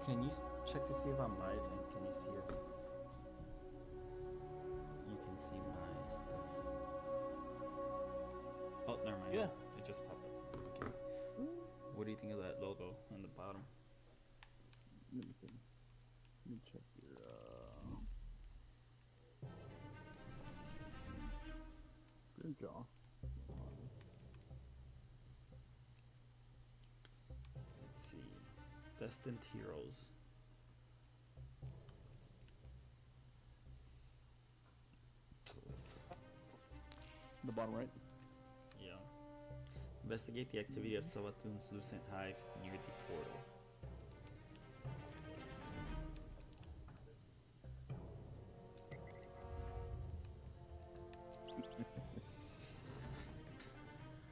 Can you check to see if I'm live and can you see if you can see my stuff? Oh, never mind. Yeah. It just popped up. Okay. What do you think of that logo on the bottom? Let me see. Let me check your GRIMNJAW. Let's see. Destined Heroes. The bottom right. Yeah. Investigate the activity of Savatun's Lucent Hive near the portal.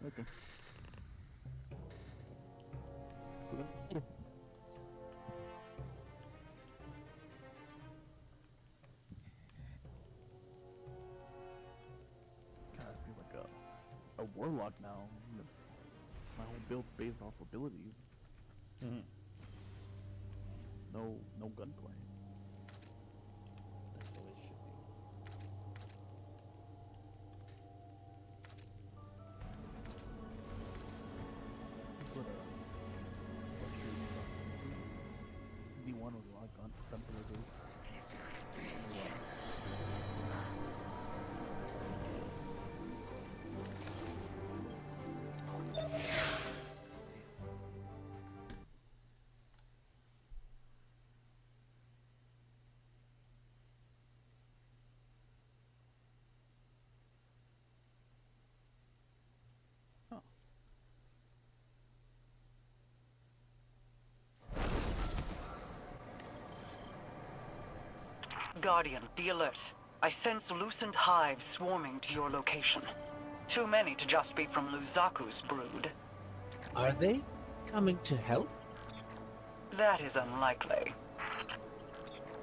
Okay. God, I feel like a warlock now. My whole build based off abilities. Mm-hmm. No gunplay. That's the way it should be. That's what D1 was a lot of gunplay based. Oh. Guardian, be alert. I sense loosened hives swarming to your location. Too many to just be from Luzaku's brood. Are they coming to help? That is unlikely.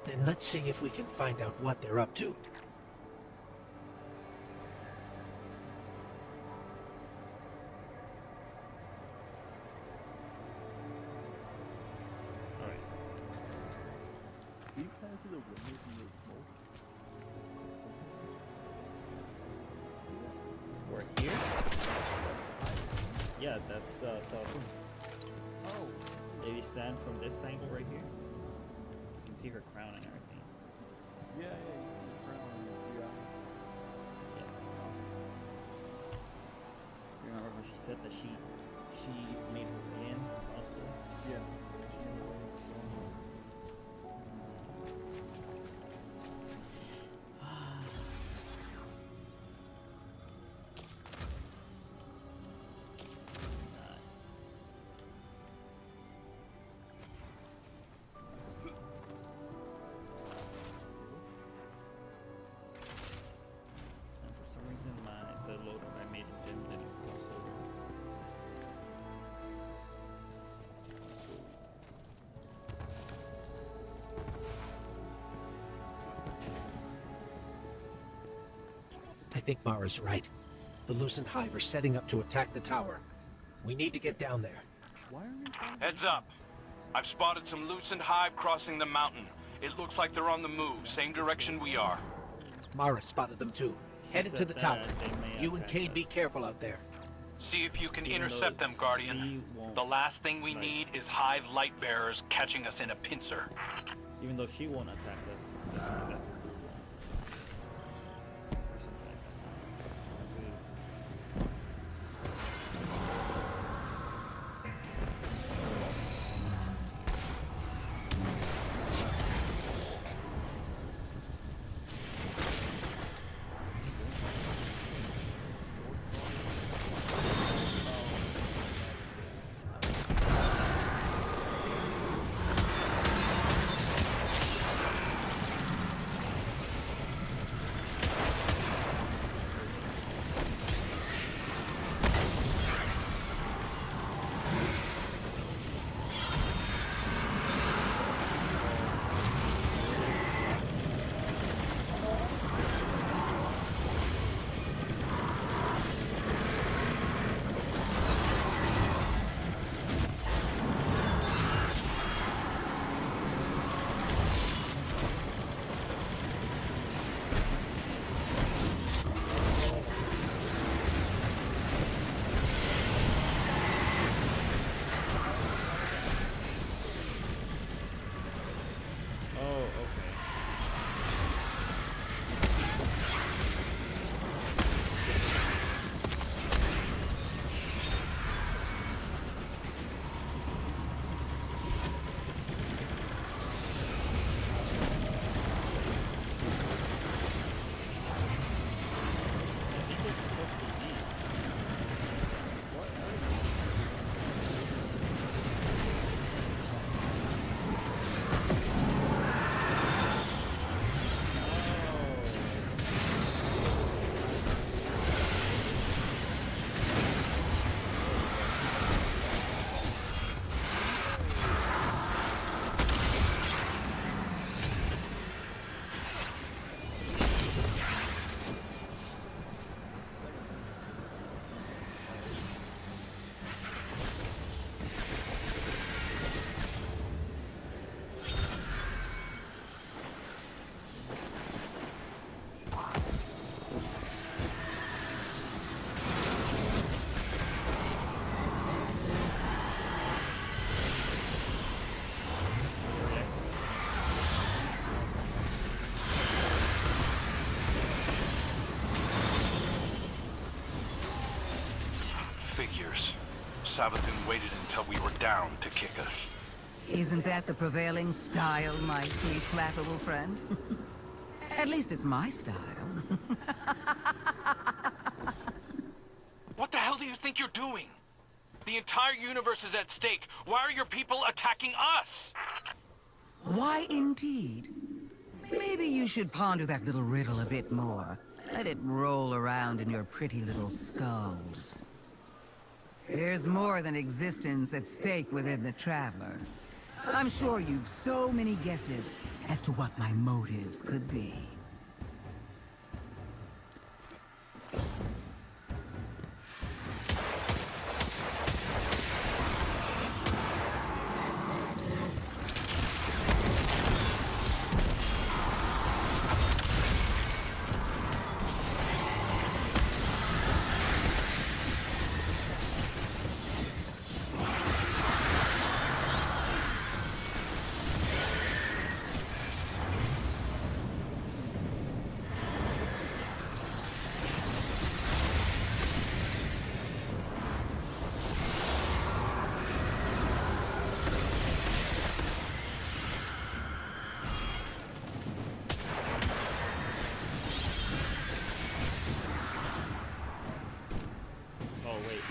Then let's see if we can find out what they're up to. Alright. Do you kind of see the windows in the smoke? We're here? Yeah, that's Savatun. Oh. If you stand from this angle right here, you can see her crown and everything. Yeah. You remember when she said that she made her way in also? Yeah. And for some reason the loader I made in Gym didn't cross over. I think Mara's right. The Lucent Hive are setting up to attack the tower. We need to get down there. Why are you calling Heads up. I've spotted some loosened hive crossing the mountain. It looks like they're on the move, same direction we are. Mara spotted them too. Headed to said the that tower. they may You and attack Cade be us. careful out there. See if you can Even intercept though them, Guardian. she won't, The last thing we like- need is hive light bearers catching us in a pincer. Even though she won't attack us, definitely that group will. Or something like that. Savathun waited until we were down to kick us. Isn't that the prevailing style, my sweet flappable friend? At least it's my style. What the hell do you think you're doing? The entire universe is at stake. Why are your people attacking us? Why indeed? Maybe you should ponder that little riddle a bit more. Let it roll around in your pretty little skulls. There's more than existence at stake within the Traveler. I'm sure you've so many guesses as to what my motives could be. Oh wait.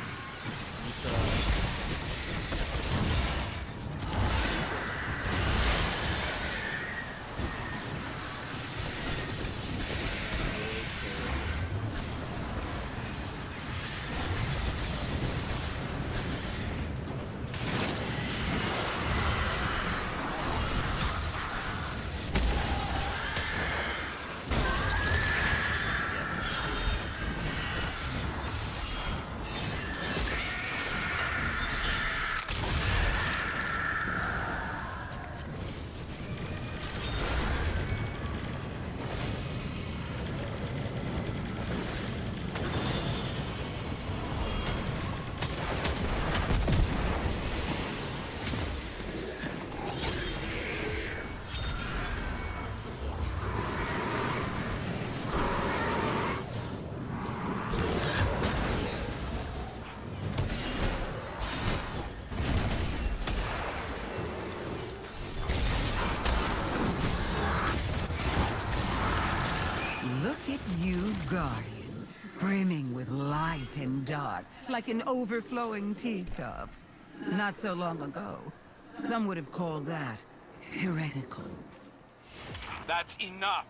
Look at you, Guardian, brimming with light and dark, like an overflowing teacup. Not so long ago, some would have called that heretical. That's enough.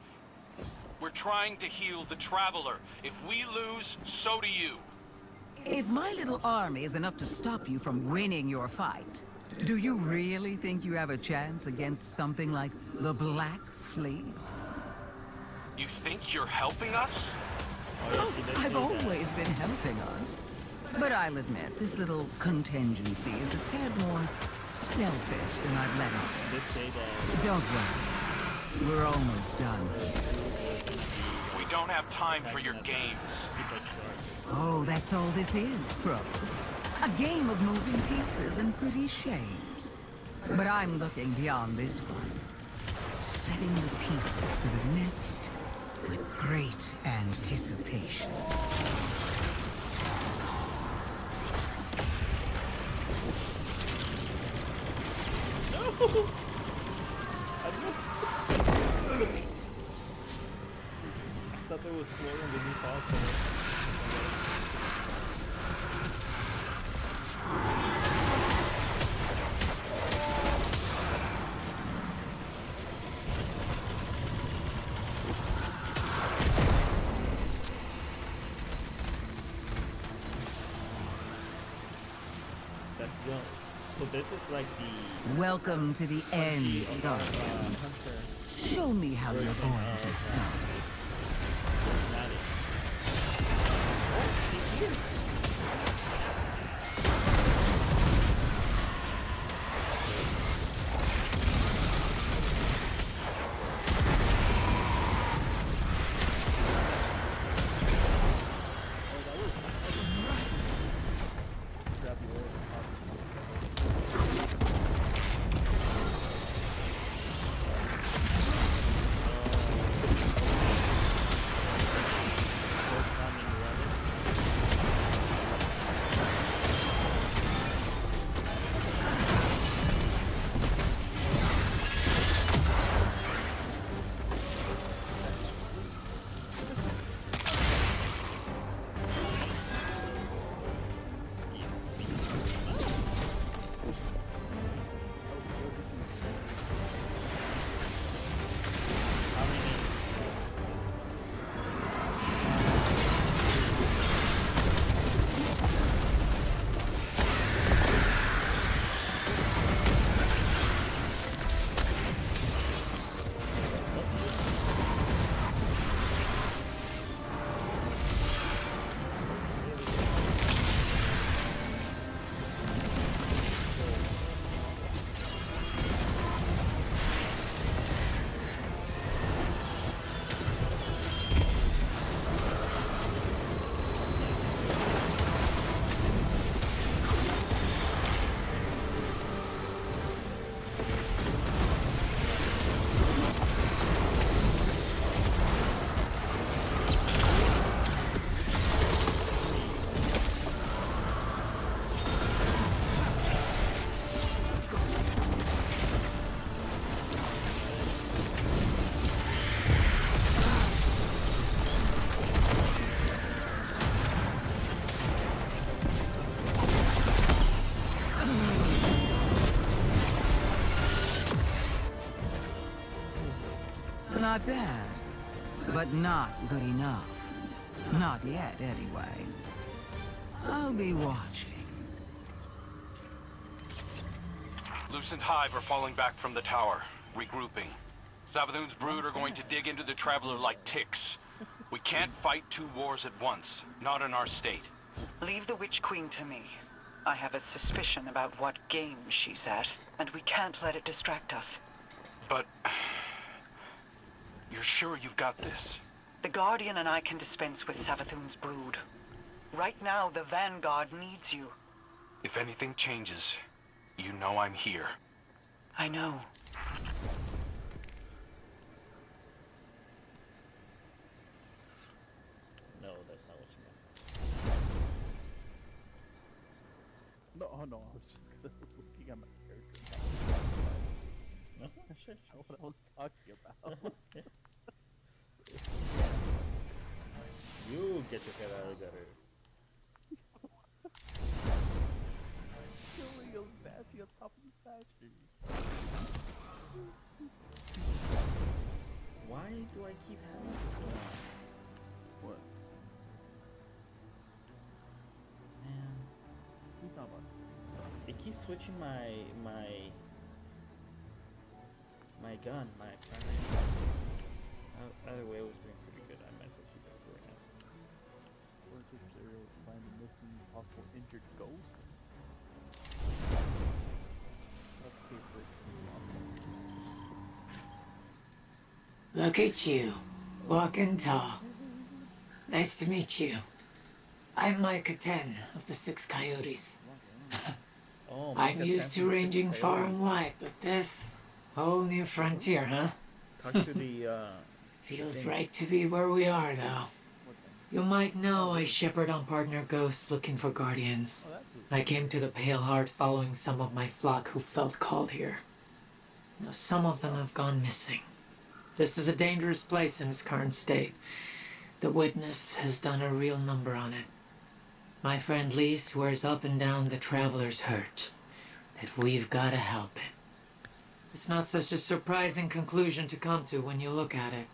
We're trying to heal the Traveler. If we lose, so do you. If my little army is enough to stop you from winning your fight, do you really think you have a chance against something like the Black Fleet? You think you're helping us? Oh, yeah, she did I've say that. always been helping us. But I'll admit, this little contingency is a tad more selfish than I've let on. She did say that. Don't worry. We're almost done. We don't have time for your games. Keep us short. Oh, that's all this is, Pro. A game of moving pieces and pretty shapes. But I'm looking beyond this one. Setting the pieces for the next with great anticipation. No! I thought there was floor underneath also. That's the so this is like the Welcome to the end, Guardian. Hunter. Show me how you're going to stop it. Not it. Oh, she's here. Not bad, but not good enough. Not yet, anyway. I'll be watching. Lucent Hive are falling back from the tower, regrouping. Savathun's brood are going to dig into the Traveler like ticks. We can't fight two wars at once, not in our state. Leave the Witch Queen to me. I have a suspicion about what game she's at, and we can't let it distract us. But... you're sure you've got this? The Guardian and I can dispense with Savathun's brood. Right now, the Vanguard needs you. If anything changes, you know I'm here. I know. No, that's not what you meant. No, oh no, I was just because I was looking at my character. No, sure, That's not what I was talking about. You get your head out of the gutter. Killing a Bashy on top of the statue. Why do I keep having this one? What? Man, What are you talking about? it keeps switching my gun, my primary. Either way, I was doing pretty good. I might as well keep it for right now. Research area will find the missing possible injured ghosts. Okay, Look at you, walking tall. Nice to meet you. I'm Micah 10 of the Six Coyotes. Oh, I'm Micah used to 10 ranging six far coyotes. and wide, but this whole new frontier, huh? Talk to the Feels thing. right to be where we are, though. You might know I shepherd on partner ghosts looking for guardians. I came to the Pale Heart following some of my flock who felt called here. Now, some of them have gone missing. This is a dangerous place in its current state. The Witness has done a real number on it. My friend Lee swears up and down the Traveler's hurt, that we've got to help it. It's not such a surprising conclusion to come to when you look at it.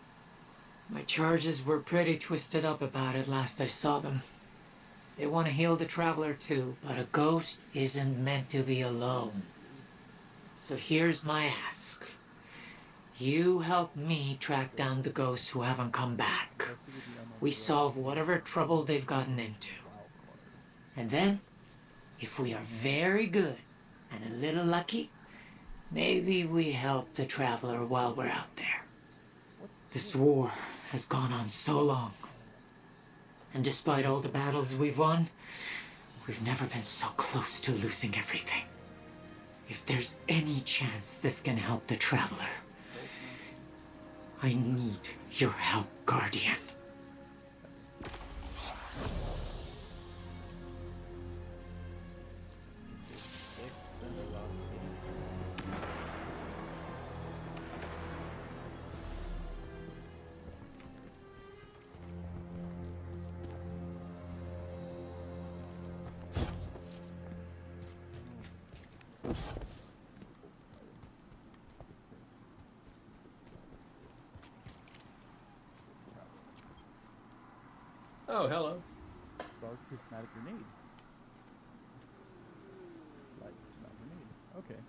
My charges were pretty twisted up about it last I saw them. They want to heal the Traveler too, but a ghost isn't meant to be alone. So here's my ask. You help me track down the ghosts who haven't come back. We solve whatever trouble they've gotten into. And then, if we are very good and a little lucky, maybe we help the Traveler while we're out there. This war has gone on so long. And despite all the battles we've won, we've never been so close to losing everything. If there's any chance this can help the Traveler, I need your help, Guardian. Oh, hello. Dark prismatic grenade. Light prismatic grenade. Okay.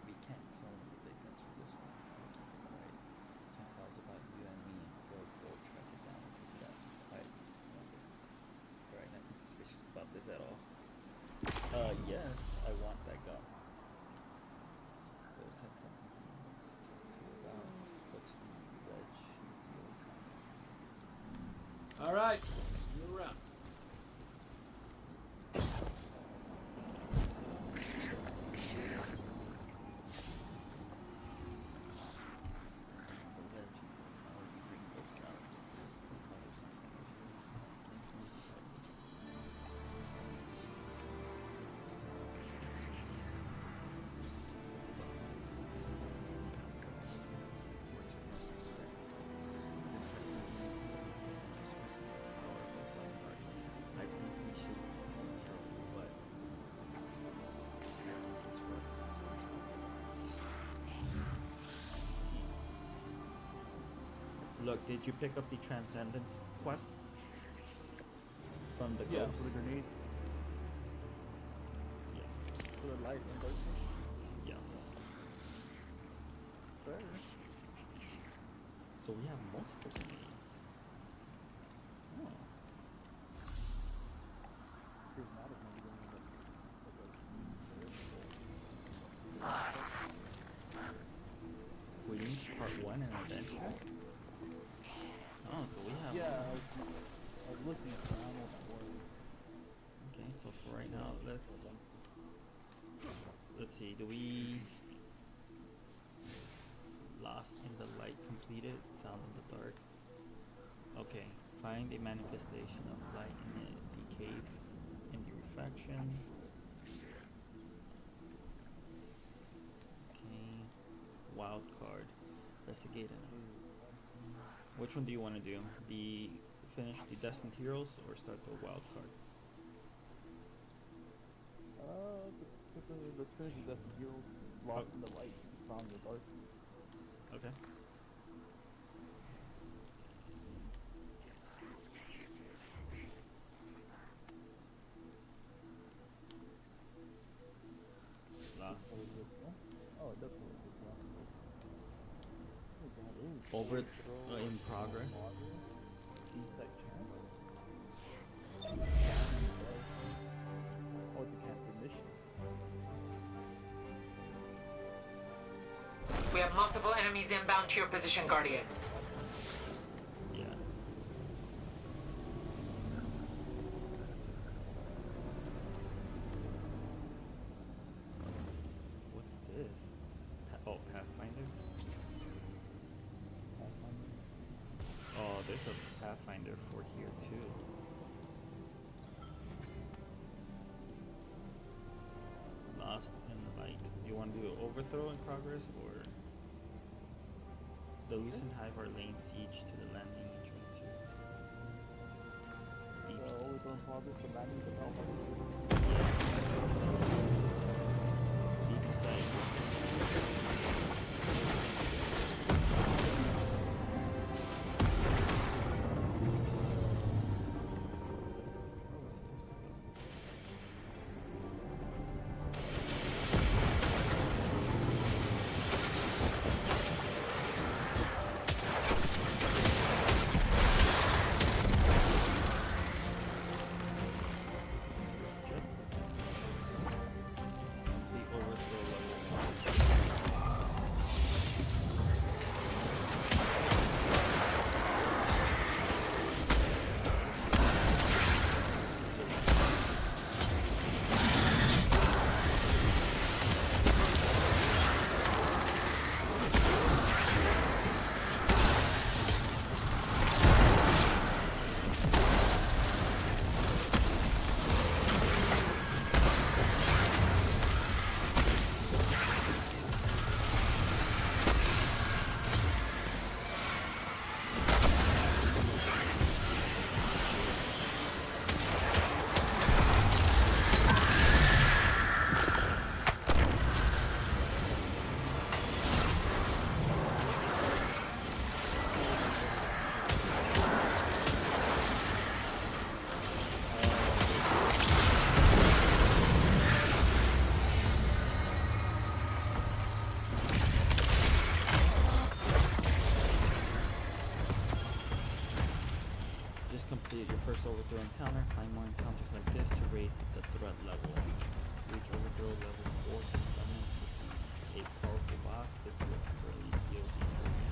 We can't clone the big guns for this one. Keep it quiet. Can't pause about you and me. Go track it down and take it out. Quiet. Alright, nothing suspicious about this at all. Yes, I want that gun. Those has something he wants to talk to you about. What's the wedge deal time? All right, see you around. Look, did you pick up the Transcendence quests from the Yeah, ghost? for the grenade. Yeah. For the light and darkness. Yeah. Fair. So we have multiple grenades. Oh. Prismatic maybe going to We need part 1 and adventure? Oh, so we have... Yeah, I was looking around what that was. Okay, so for right now, let's see, do we... Lost in the light completed, found in the dark. Okay, find a manifestation of light in the cave in the refraction. Okay, wild card, investigate it. Which one do you want to do? Finish the Destined Heroes or start the wild card? Let's finish the Destined Heroes. Lost in the light, found in the dark. Okay. Lost. Oh, it does look good. Over in progress. D-sec chance. Oh, it's a cancel mission. We have multiple enemies inbound to your position, Guardian. Yeah. What's this? Pathfinder? Oh, there's a Pathfinder for here too. Lost in light. Do you want to do an overthrow in progress or the Lucent Hive are laying siege to the landing entrance series? Deep sea. Overthrow in progress, the landing of Deep sight. Complete your first overthrow encounter. Find more encounters like this to raise the threat level. Reach overthrow level 4 to summon a powerful boss. This will temporarily heal the enemy.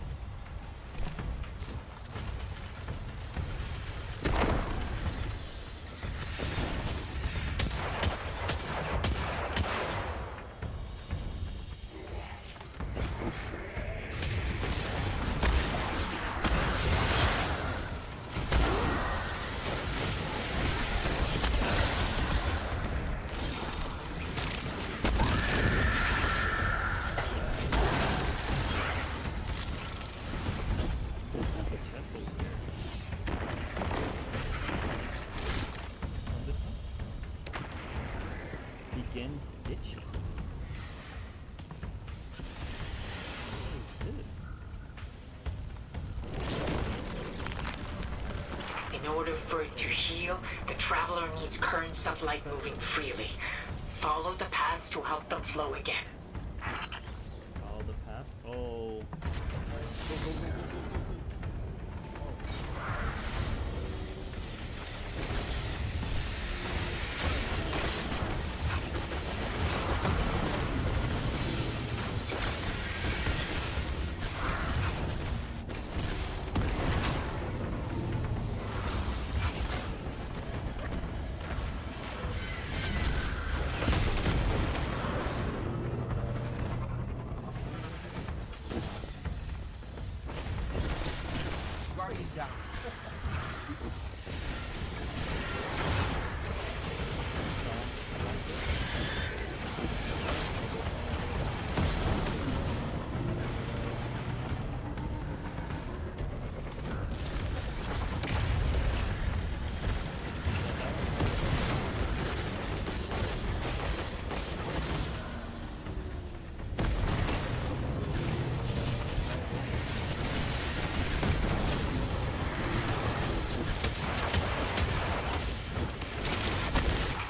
In order for it to heal, the Traveler needs currents of light moving freely. Follow the paths to help them flow again. Follow the paths. Oh.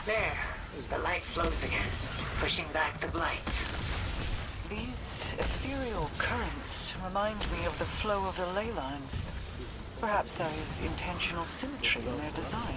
There, the light flows again, pushing back the blight. These ethereal currents remind me of the flow of the ley lines. Perhaps there is intentional symmetry in their design.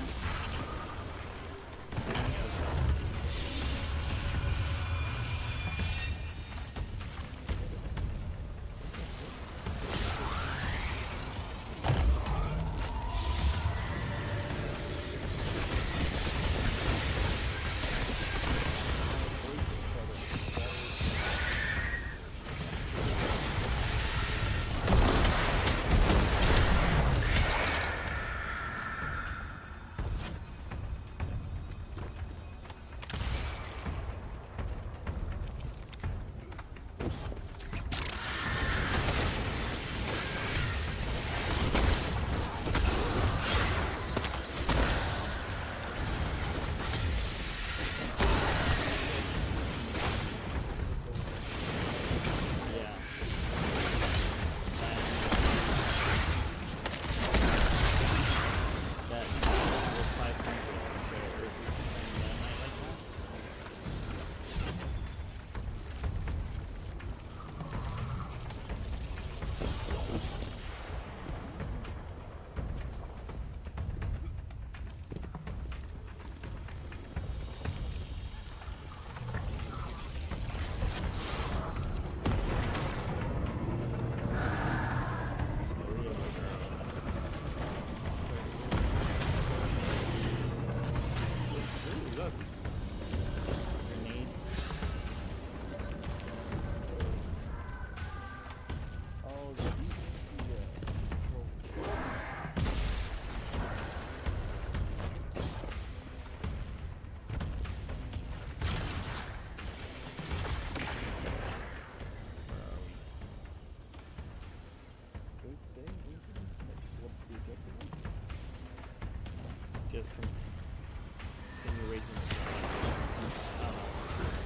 Just continuation.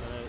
But I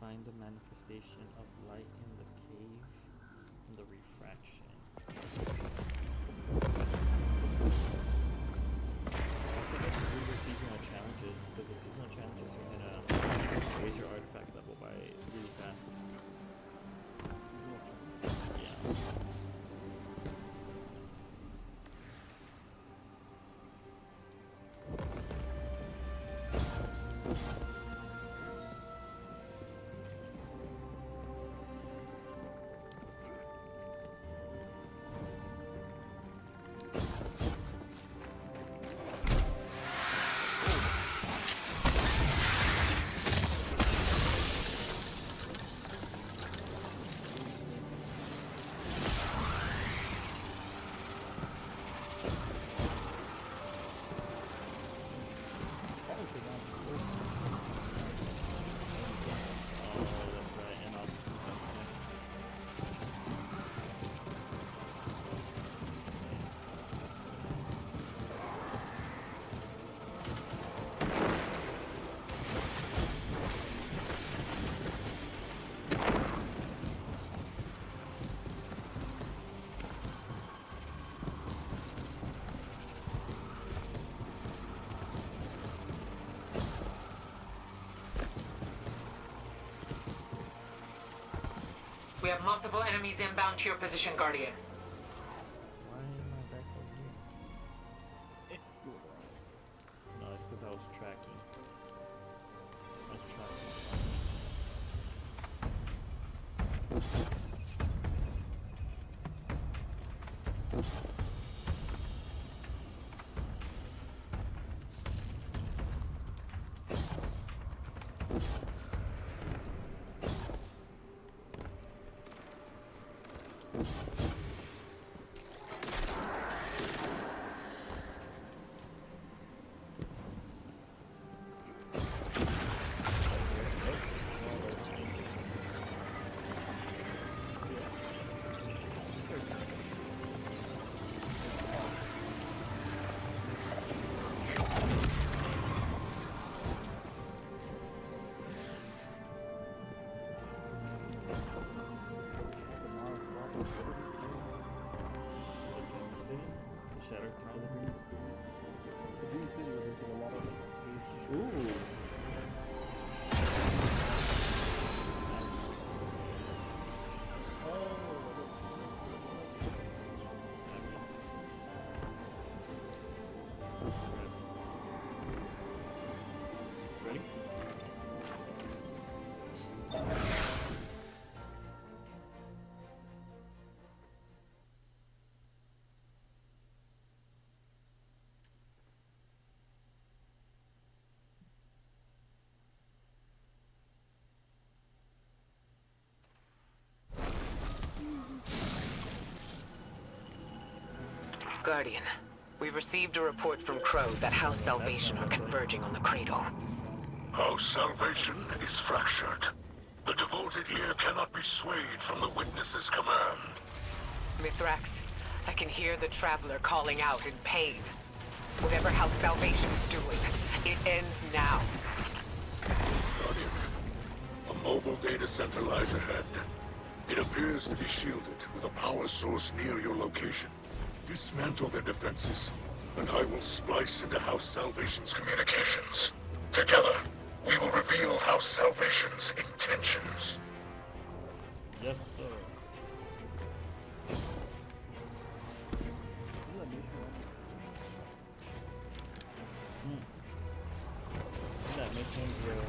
find the manifestation of light in the cave and the refraction. I forget to do the seasonal challenges, because the seasonal challenges are gonna raise your artifact level by really fast. Yeah. We have multiple enemies inbound to your position, Guardian. Why am I back over here? No, it's because I was tracking. I was tracking. Shattered Tower. The Green City where there's a lot of these. Ooh. Ready? Guardian, we received a report from Crow that House Salvation are converging on the cradle. House Salvation is fractured. The devoted here cannot be swayed from the witness's command. Mithrax, I can hear the Traveler calling out in pain. Whatever House Salvation is doing, it ends now. Guardian, a mobile data center lies ahead. It appears to be shielded with a power source near your location. Dismantle their defenses, and I will splice into House Salvation's communications. Together, we will reveal House Salvation's intentions. Yes, sir. That mission where the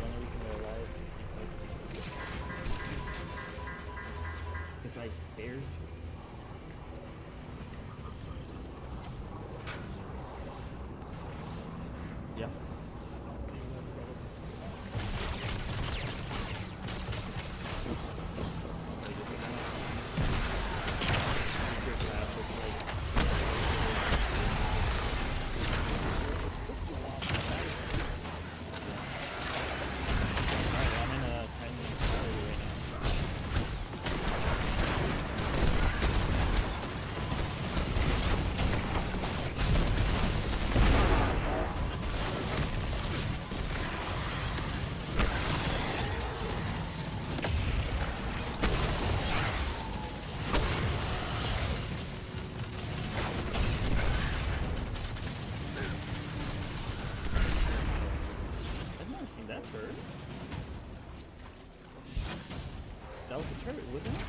only reason they're alive is because I spared you. Yeah. That was the turret, wasn't it?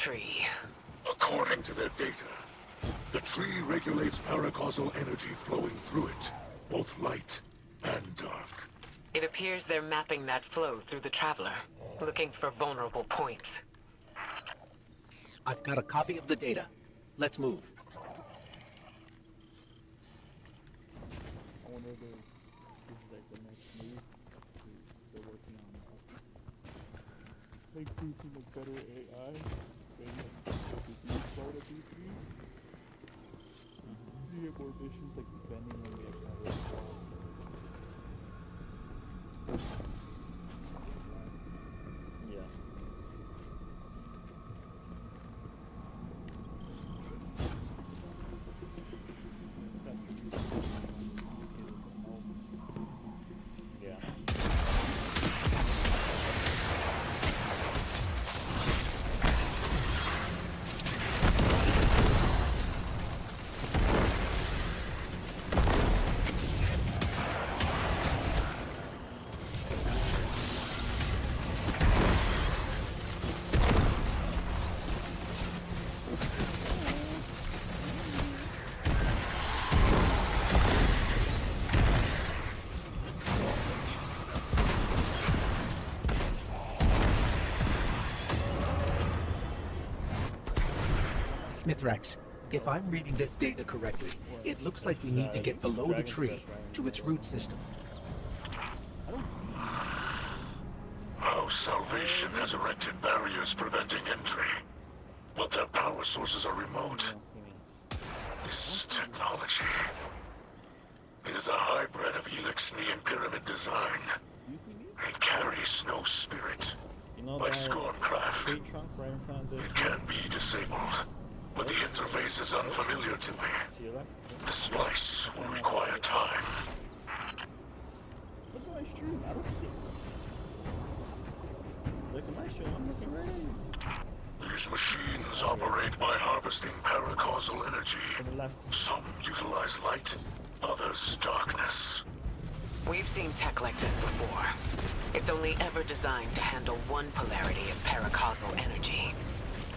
tree. According to their data, the tree regulates paracausal energy flowing through it, both light and dark. It appears they're mapping that flow through the Traveler, looking for vulnerable points. I've got a copy of the data. Let's move. I wonder if this is like the next move. They're working on like boosting like better AI. Maybe like slow to D3. You get more missions like depending on the actual. Yeah. Mithrax, if I'm reading this data correctly, it looks like we need to get below the tree to its root system. Our Salvation has erected barriers preventing entry, but their power sources are remote. This technology, it is a hybrid of Elixni and Pyramid design. It carries no spirit. Like Scorncraft, it can be disabled, but the interface is unfamiliar to me. The splice will require time. Look at my stream, I don't see it. Look at my stream, I'm looking right at you. These machines operate by harvesting paracausal energy. Some utilize light, others darkness. We've seen tech like this before. It's only ever designed to handle one polarity of paracausal energy.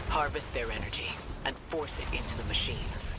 Harvest their energy and force it into the machines.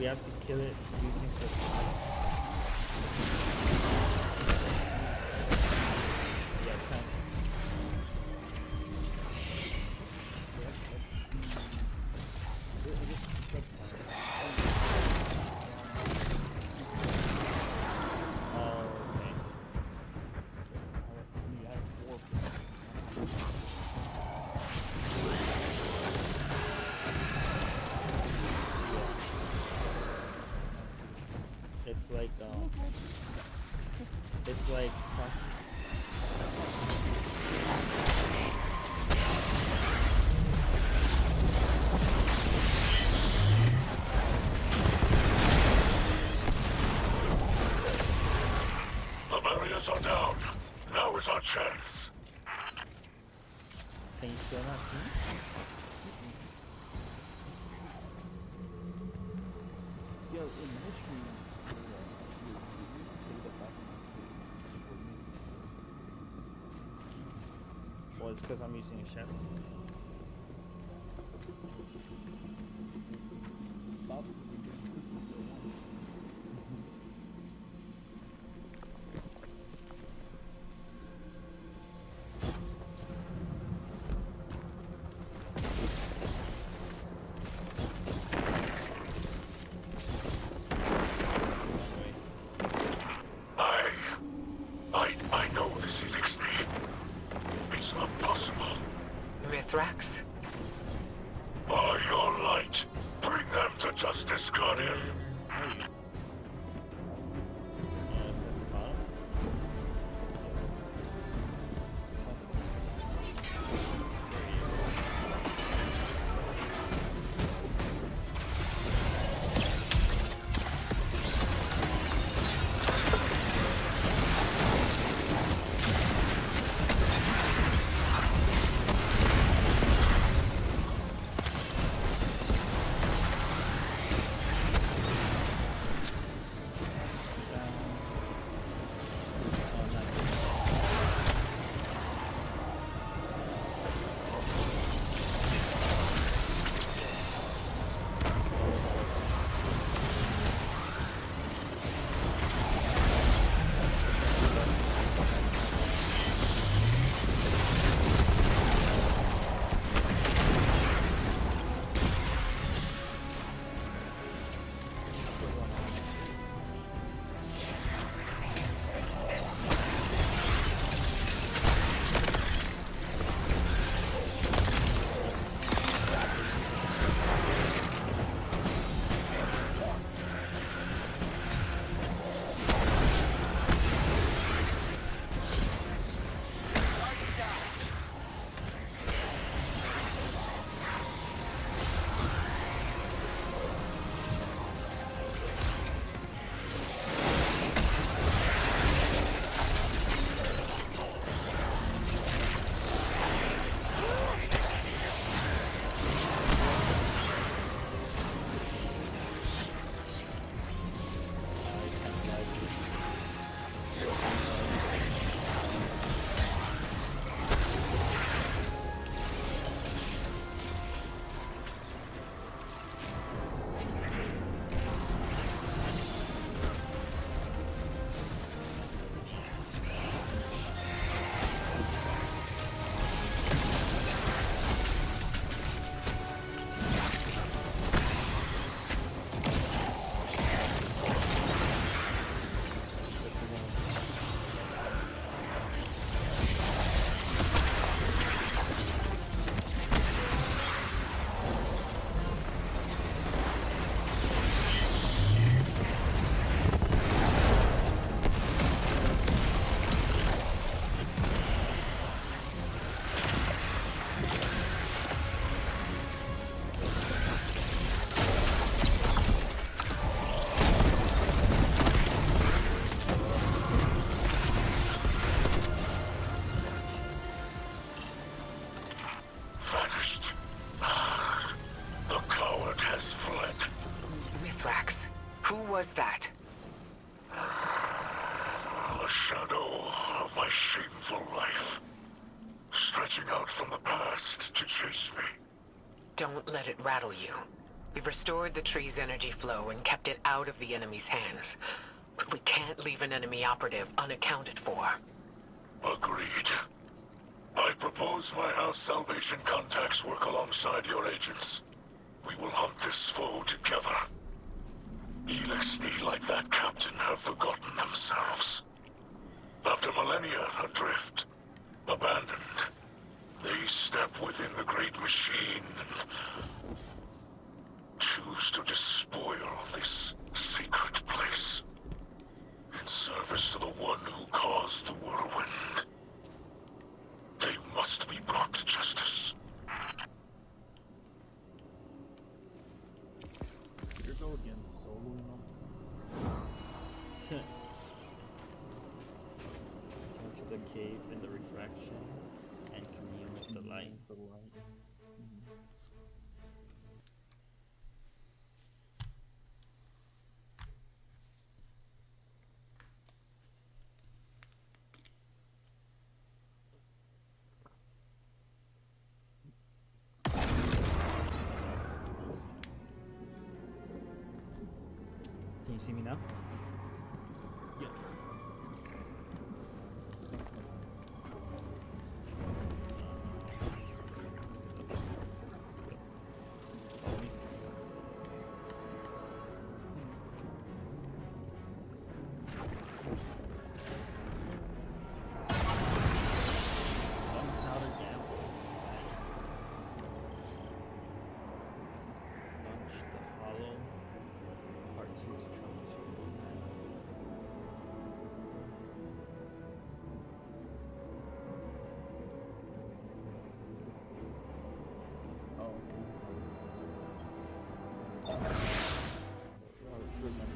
we have to kill it using the yeah, time. It's like The barriers are down. Now is our chance. can you still not see? Yo, in history, Well, it's because I'm using a shadow. I know this elixir. It's not possible. Mithrax? By your light, bring them to justice, Guardian. was that? A shadow of my shameful life, stretching out from the past to chase me. Don't let it rattle you. We've restored the tree's energy flow and kept it out of the enemy's hands. But we can't leave an enemy operative unaccounted for. Agreed. I propose my House Salvation contacts work alongside your agents. We will hunt this foe together. Elixni, like that captain, have forgotten themselves. After millennia adrift, abandoned, they step within the great machine and choose to despoil this sacred place in service to the one who caused the whirlwind. They must be brought to justice. Here go again, soloing them. Turn to the cave in the refraction and commune with the light. The light. Can you see me now? Yes. Follow me. Gunpowder gas. Launch the hollow. Part 2 to travel to. Oh, remember.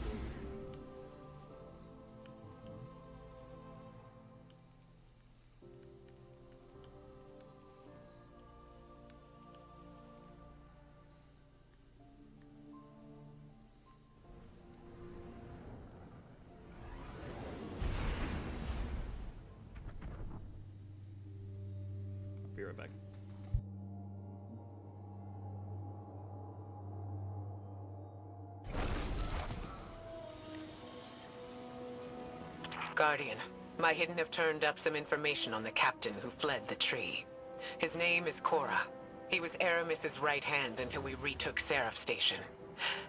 I'll be right back. Guardian, my hidden have turned up some information on the captain who fled the tree. His name is Cora. He was Aramis's right hand until we retook Seraph Station.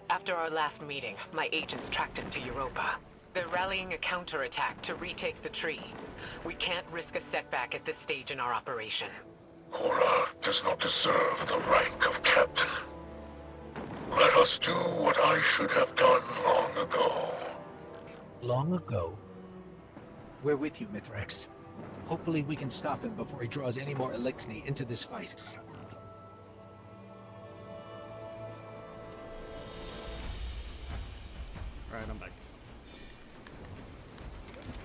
After our last meeting, my agents tracked him to Europa. They're rallying a counterattack to retake the tree. We can't risk a setback at this stage in our operation. Cora does not deserve the rank of captain. Let us do what I should have done long ago. Long ago? We're with you, Mithrax. Hopefully we can stop him before he draws any more Elixni into this fight. Alright, I'm back.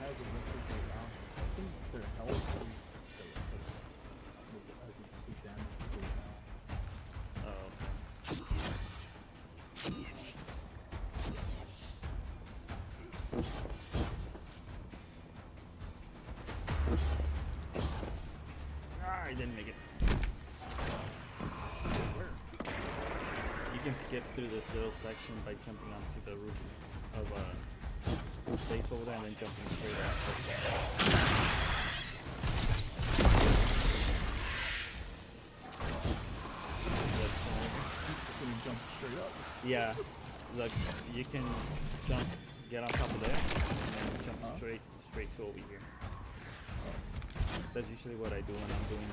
As of next week right now, I think their health is damage right now. Oh. Ah, I didn't make it. Where? You can skip through this little section by jumping onto the roof of a space over there and then jumping straight out. Can you jump straight up? Yeah, look, you can jump, get on top of there, and then jump straight to over here. That's usually what I do when I'm doing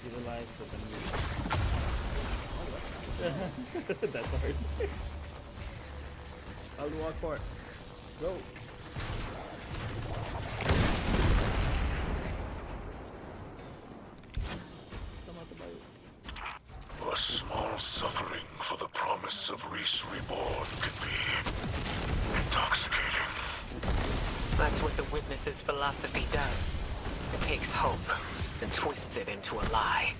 utilize the That's hard. I'll walk for it. Go. Come out the boat. A small suffering for the promise presence of Reese Reborn can be intoxicating. That's what the Witness's philosophy does. It takes hope and twists it into a lie.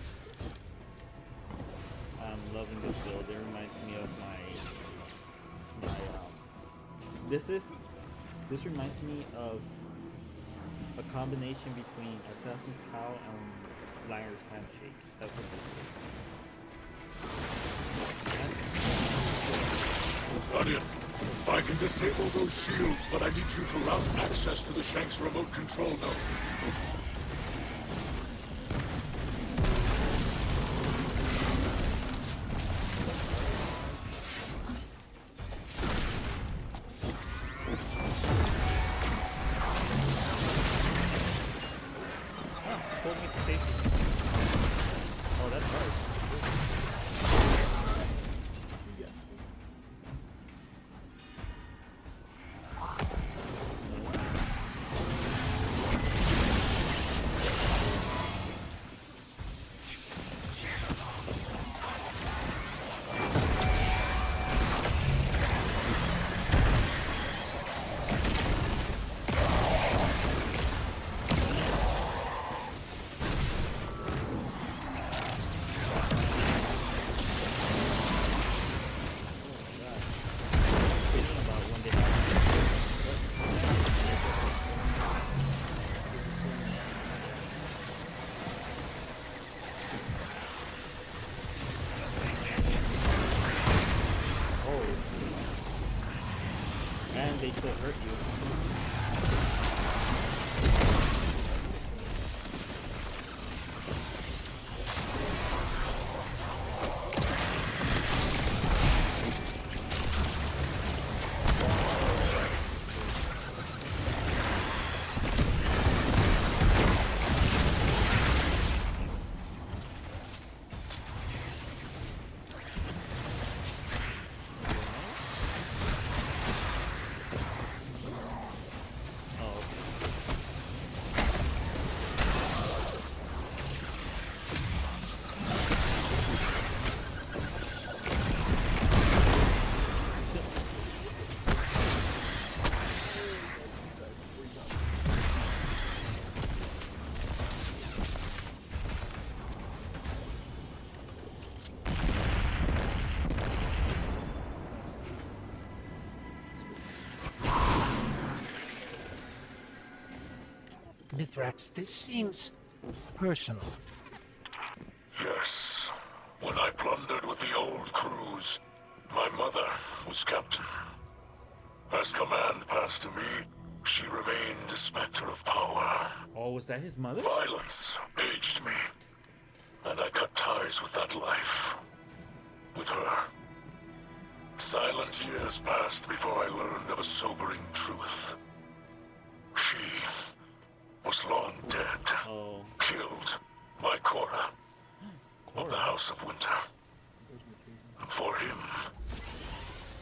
I'm loving this build. It reminds me of this reminds me of a combination between Assassin's Cow and Liar's Handshake. That's what this is. Guardian, I can disable those shields, but I need you to route access to the Shanks remote control node. Hold me to safety. Oh, that's hard. Yeah. And they still hurt you. Mithrax, this seems personal. Yes. When I plundered with the old crews, my mother was captain. As command passed to me, she remained a specter of power. Oh, was that his mother? Violence aged me, and I cut ties with that life. With her. Silent years passed before I learned of a sobering truth. She was long dead. Oh. Killed by Cora of the House of Winter. And for him,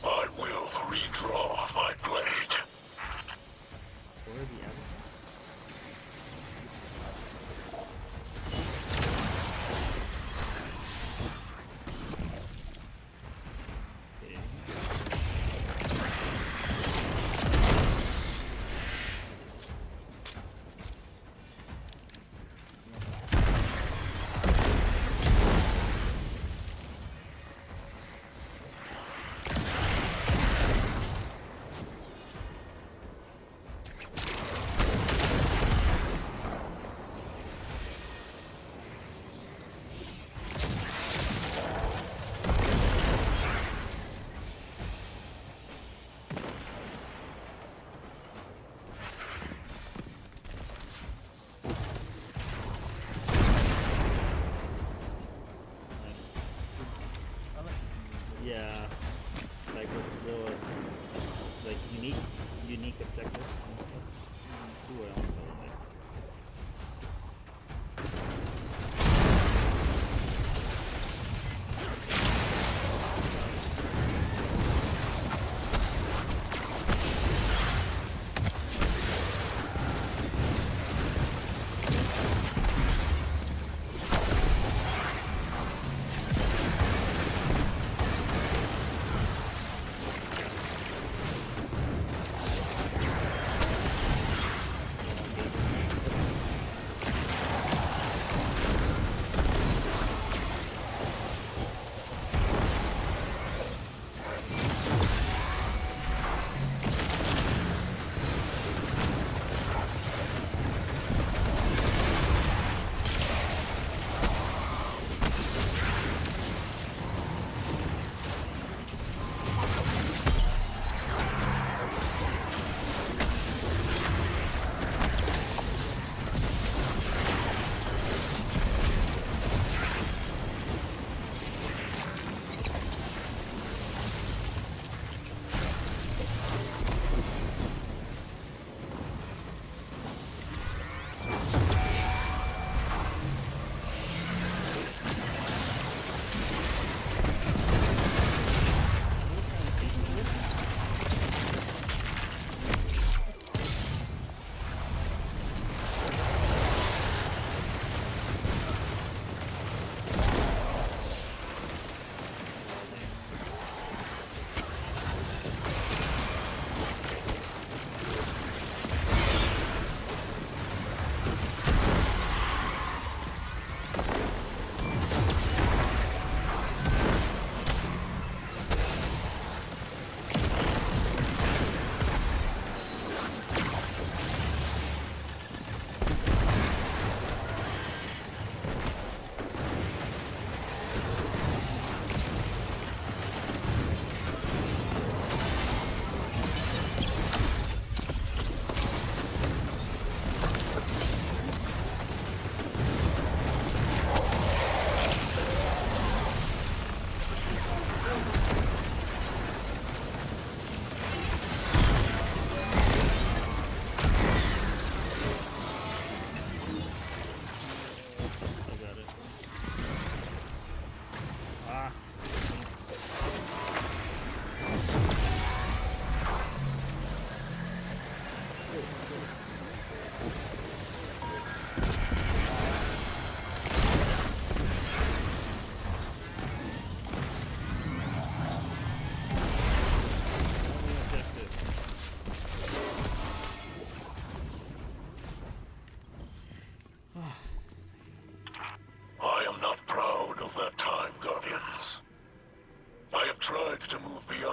I will redraw my blade. Where are the others? Yeah, like with the like unique objectives and stuff. Ooh, I almost got it, like.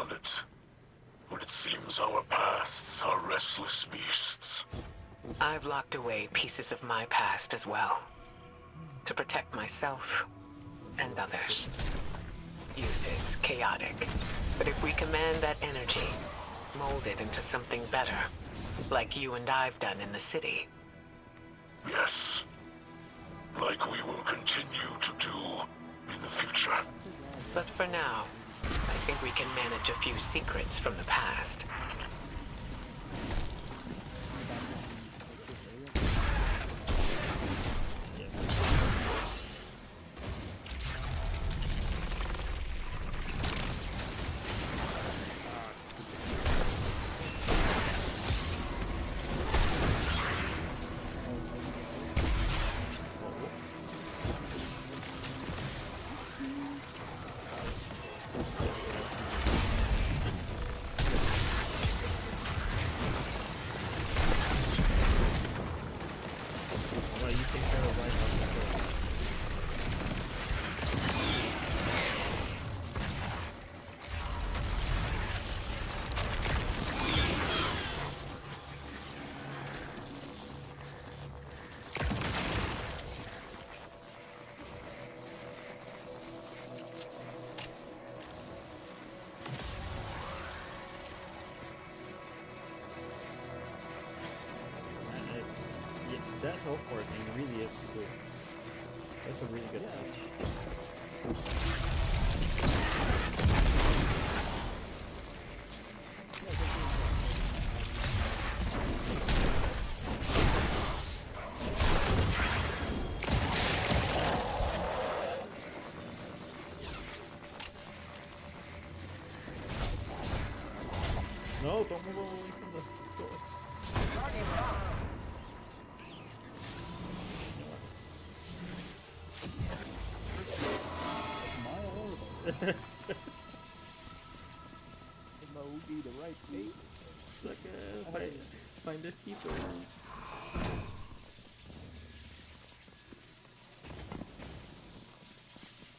call it. But it seems our pasts are restless beasts. I've locked away pieces of my past as well. To protect myself and others. Youth is chaotic. But if we command that energy, mold it into something better, like you and I've done in the city. Yes. Like we will continue to do in the future. But for now, I think we can manage a few secrets from the past. That teleport thing really is cool. That's a really good touch. No, don't move away from the door. Emoji, the right fate. Look, find this keeper.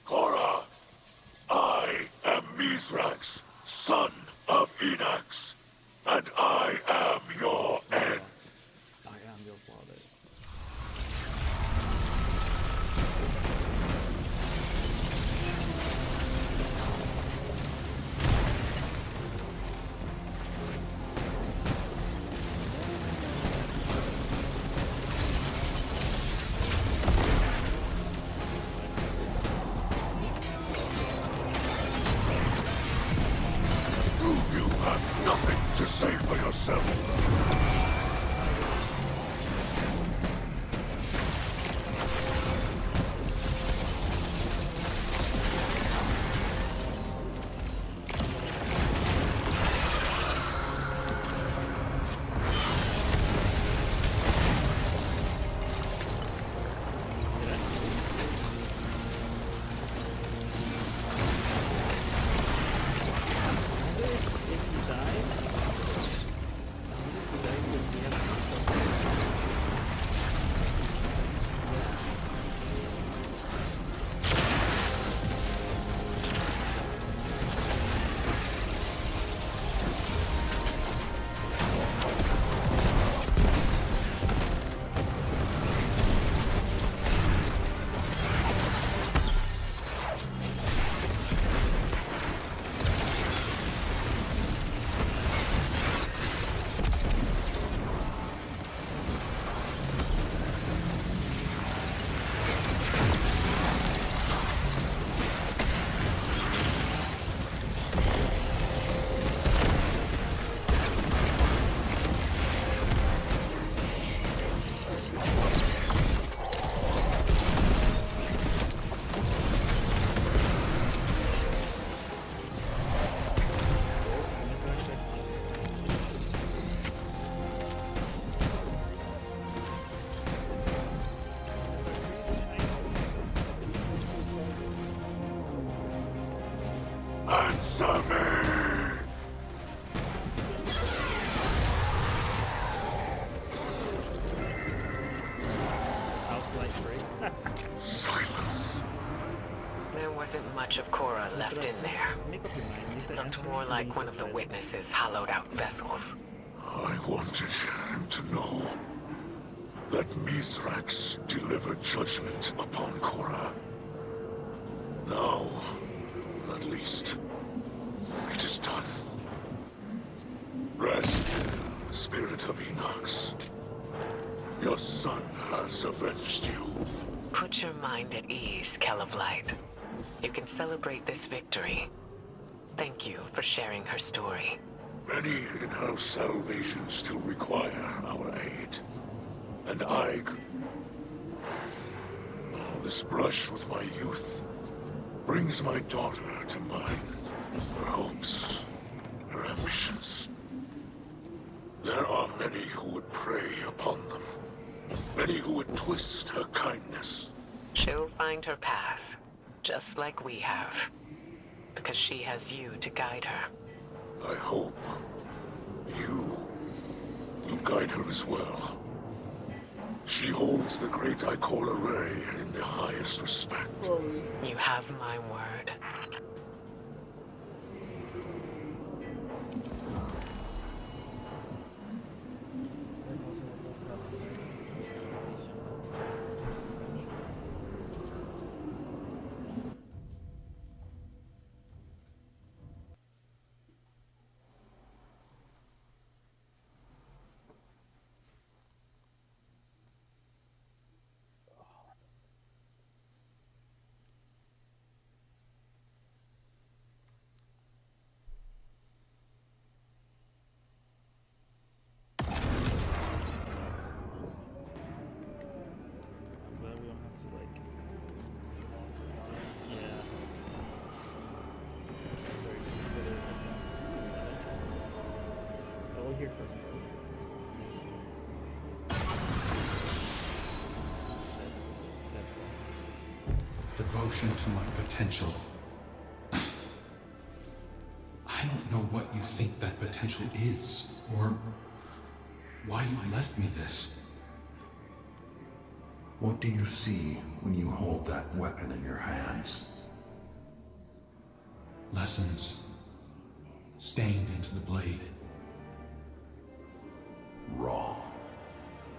Korra, I am Mizrax, son of Enax, and I am your end. I am your father. You have nothing to say for yourself. Answer me! There wasn't much patch of Cora left in there. Make up your mind. You said Looked Anthony, more and then like you one said of the Silent. witnesses' hollowed-out vessels. I wanted him to know that Mithrax delivered judgment upon Cora. Now, at least, it is done. Rest, Spirit of Enox. Your son has avenged you. Put your mind at ease, Kell of Light. You can celebrate this victory. Thank you for sharing her story. Many in-house salvation still require our aid. And oh, this brush with my youth brings my daughter to mind. Her hopes, her ambitions. There are many who would prey upon them. Many who would twist her kindness. She'll find her path, just like we have. Because she has you to guide her. I hope you will guide her as well. She holds the great Ikora Ray in the highest respect. You have my word. I'm glad we don't have to like. Yeah. Very considerate of them. Oh, we'll hear first. Devotion to my potential. I don't know what you think that potential is, or why you left me this. What do you see when you hold that weapon in your hands? Lessons stained into the blade. Wrong.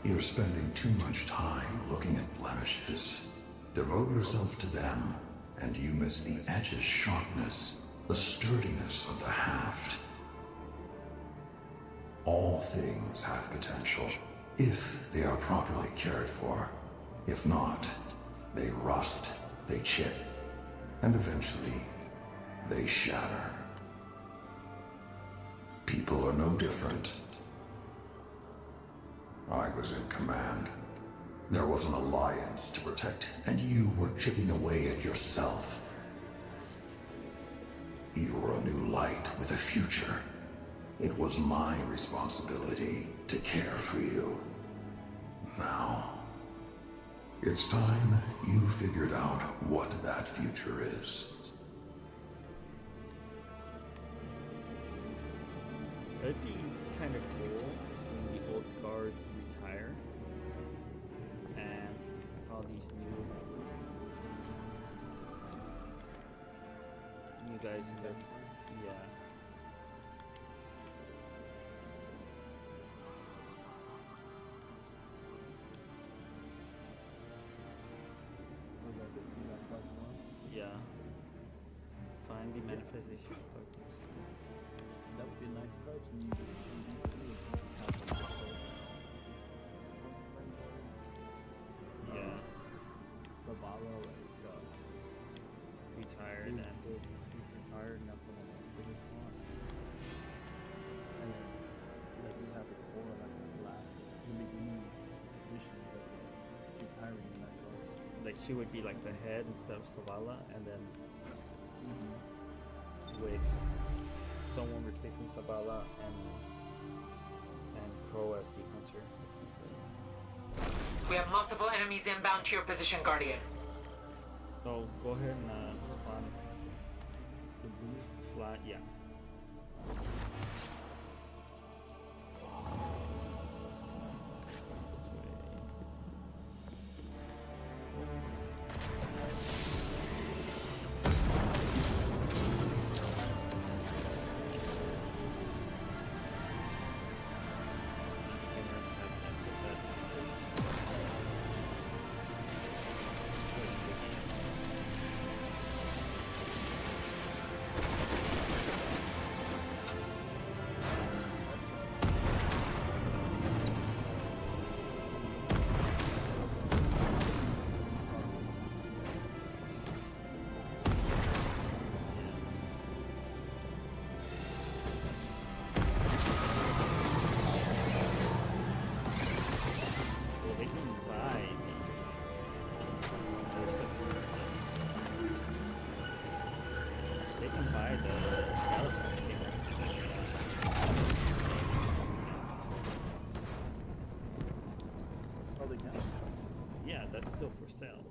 You're spending too much time looking at blemishes. Devote yourself to them, and you miss the edge's sharpness, the sturdiness of the haft. All things have potential, if they are properly cared for. If not, they rust, they chip, and eventually, they shatter. People are no different. I was in command. There was an alliance to protect, and you were chipping away at yourself. You were a new light with a future. It was my responsibility to care for you. Now, it's time you figured out what that future is. It'd be kind of cool seeing the old guard retire and all these new guys in there. Yeah. Yeah. Find the manifestation of darkness. That would be a nice touch. Yeah. Zavala, like, Retired and retired and that's one of the biggest ones. And then, like, we have the core, like, the last, the beginning mission, like, retiring in that role. like she would be like the head instead of Zavala, and then with someone replacing Zavala and Crow as the hunter. Like you said. We have multiple enemies inbound to your position, Guardian. So go ahead and spawn the blue flat. Yeah. This way. buy the Galaxy game. Oh, they can. Yeah, that's still for sale.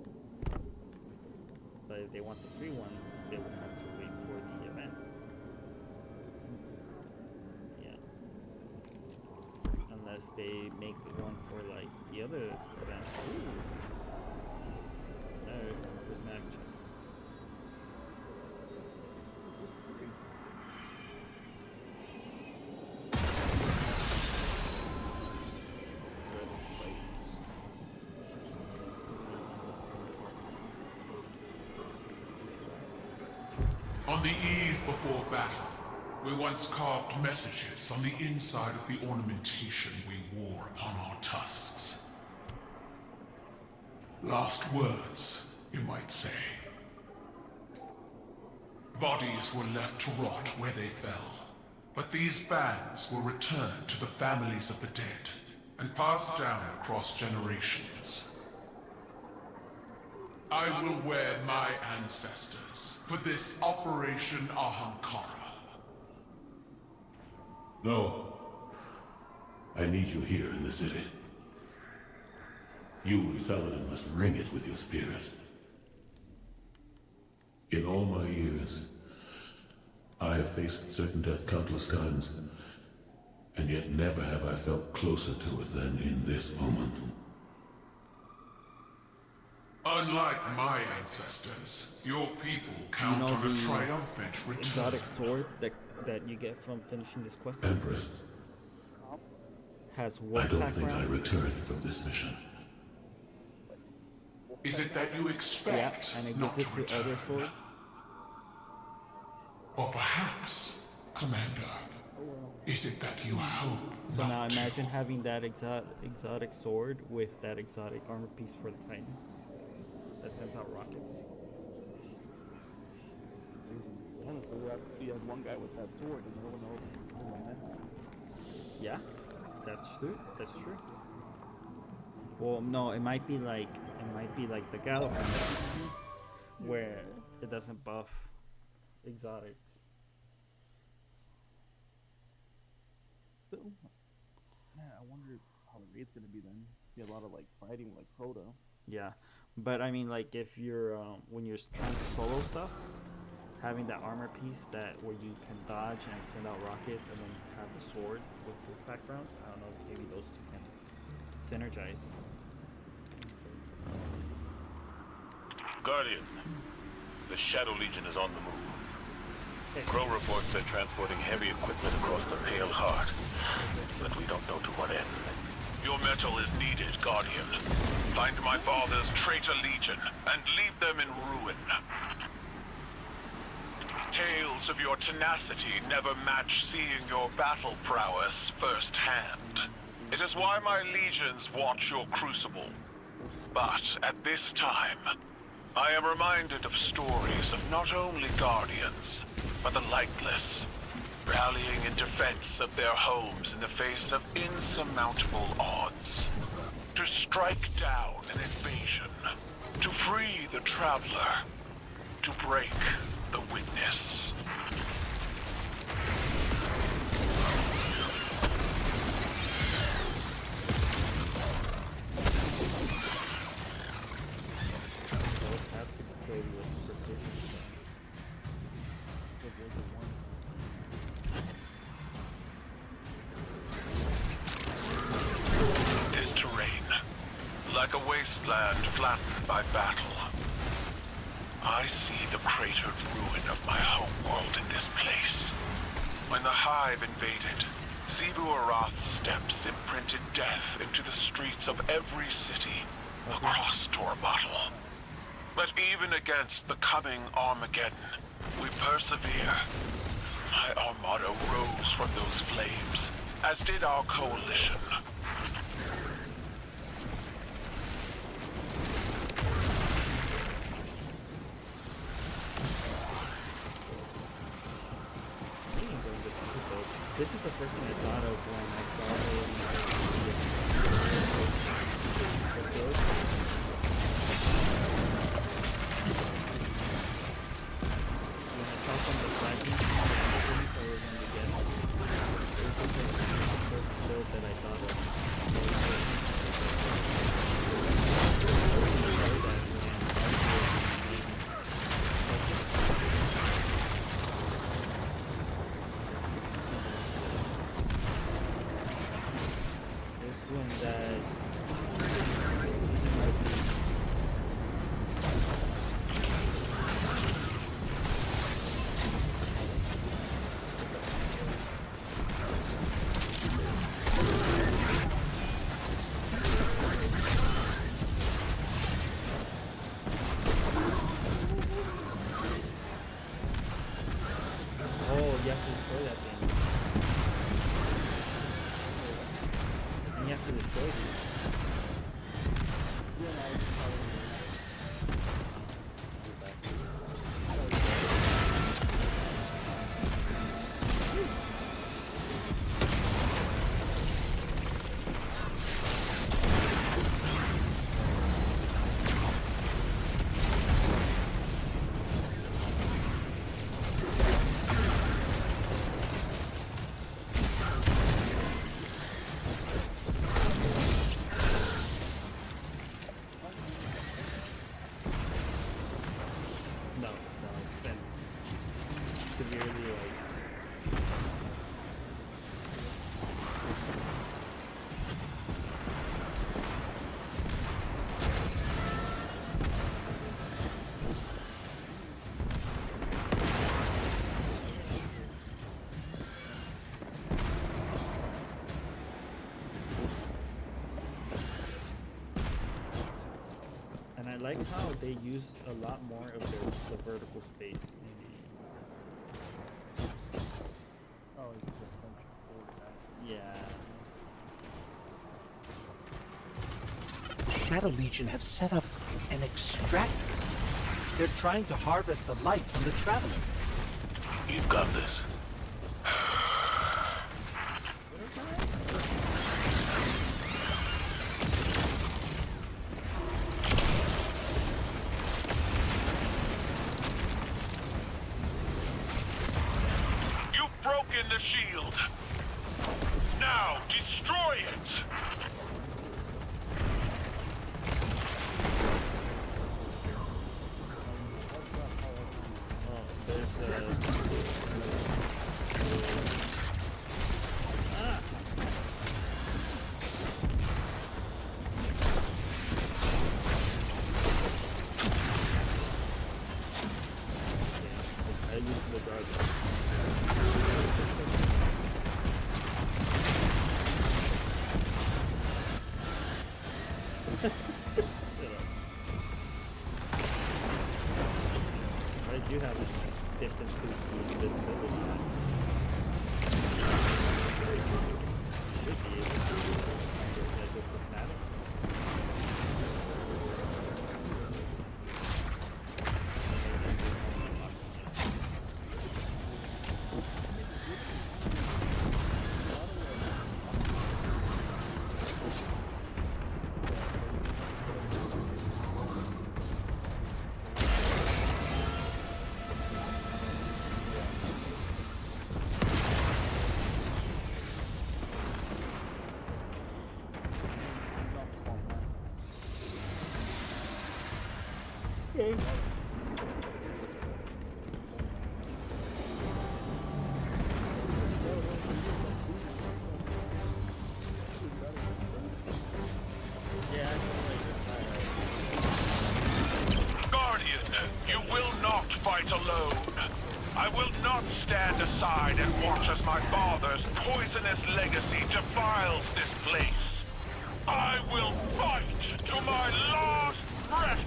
But if they want the free one, they would have to wait for the event. Yeah. Unless they make one for like the other event. Ooh. Prismatic chest. On the eve before battle, we once carved messages on the inside of the ornamentation we wore upon our tusks. Last words, you might say. Bodies were left to rot where they fell, but these bands were returned to the families of the dead and passed down across generations. I will wear my ancestors for this Operation Ahamkara. No. I need you here in the city. You and Saladin must ring it with your spears. In all my years, I have faced certain death countless times, and yet never have I felt closer to it than in this moment. Unlike my ancestors, your people count on a triumphant return. Exotic sword that you get from finishing this quest Empress, has I what don't think I return from this mission. Is it that you expect and it not gives it to to return? other swords? Or perhaps, Commander, is it that you hope So not now to? imagine having that exotic sword with that exotic armor piece for the Titan that sends out rockets. Yeah, so you have one guy with that sword and no one else laments. Yeah, that's true. That's true. Well, no, it might be like the Galloping where it doesn't buff exotics. Still, yeah, I wonder how the raid's gonna be then. Be a lot of like fighting like Crota. Yeah, but I mean, like if you're when you're trying to solo stuff, having that armor piece that where you can dodge and send out rockets, and then have the sword with full pack rounds. I don't know, maybe those two can synergize. Guardian, the Shadow Legion is on the move. Crow reports they're transporting heavy equipment across the Pale Heart, but we don't know to what end. Your metal is needed, Guardian. Find my father's traitor legion and leave them in ruin. Tales of your tenacity never match seeing your battle prowess firsthand. It is why my legions watch your crucible. But at this time, I am reminded of stories of not only Guardians, but the lightless, rallying in defense of their homes in the face of insurmountable odds. To strike down an invasion, to free the Traveler, to break the Witness. This terrain, like a wasteland flattened by battle. I see the cratered ruin of my homeworld in this place. When the Hive invaded, Zebu Arath's steps imprinted death into the streets of every city across Torbottle. But even against the coming Armageddon, we persevere. My armada rose from those flames, as did our coalition. This is the first thing I thought of when I saw from the flagging, I was going to get. It was just like the first build that I thought of. So it was this one that you have to destroy that thing. And you have to destroy these. No, it's been severely and I like how they use a lot more of the vertical space in Oh, it's just a bunch of old guys. the yeah. The Shadow Legion have set up an extractor. They're trying to harvest the light from the Traveler. You've got this. You've broken the shield. Now destroy it. Oh, there's I used the dark. Shut up. Why did you have this different visibility? Should be able to like with prismatic. Guardian, you will not fight alone. I will not stand aside and watch as my father's poisonous legacy defiles this place. I will fight to my last breath.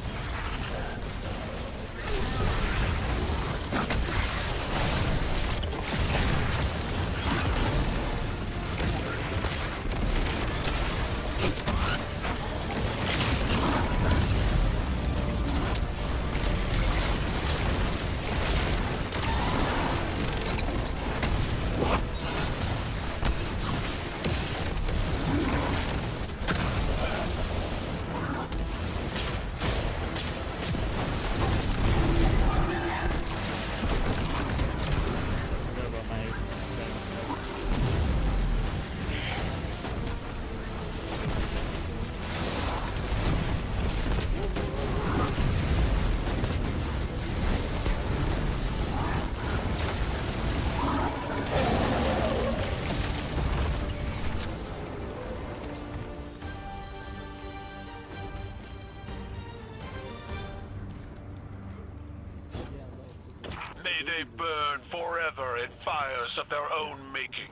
May they burn forever in fires of their own making.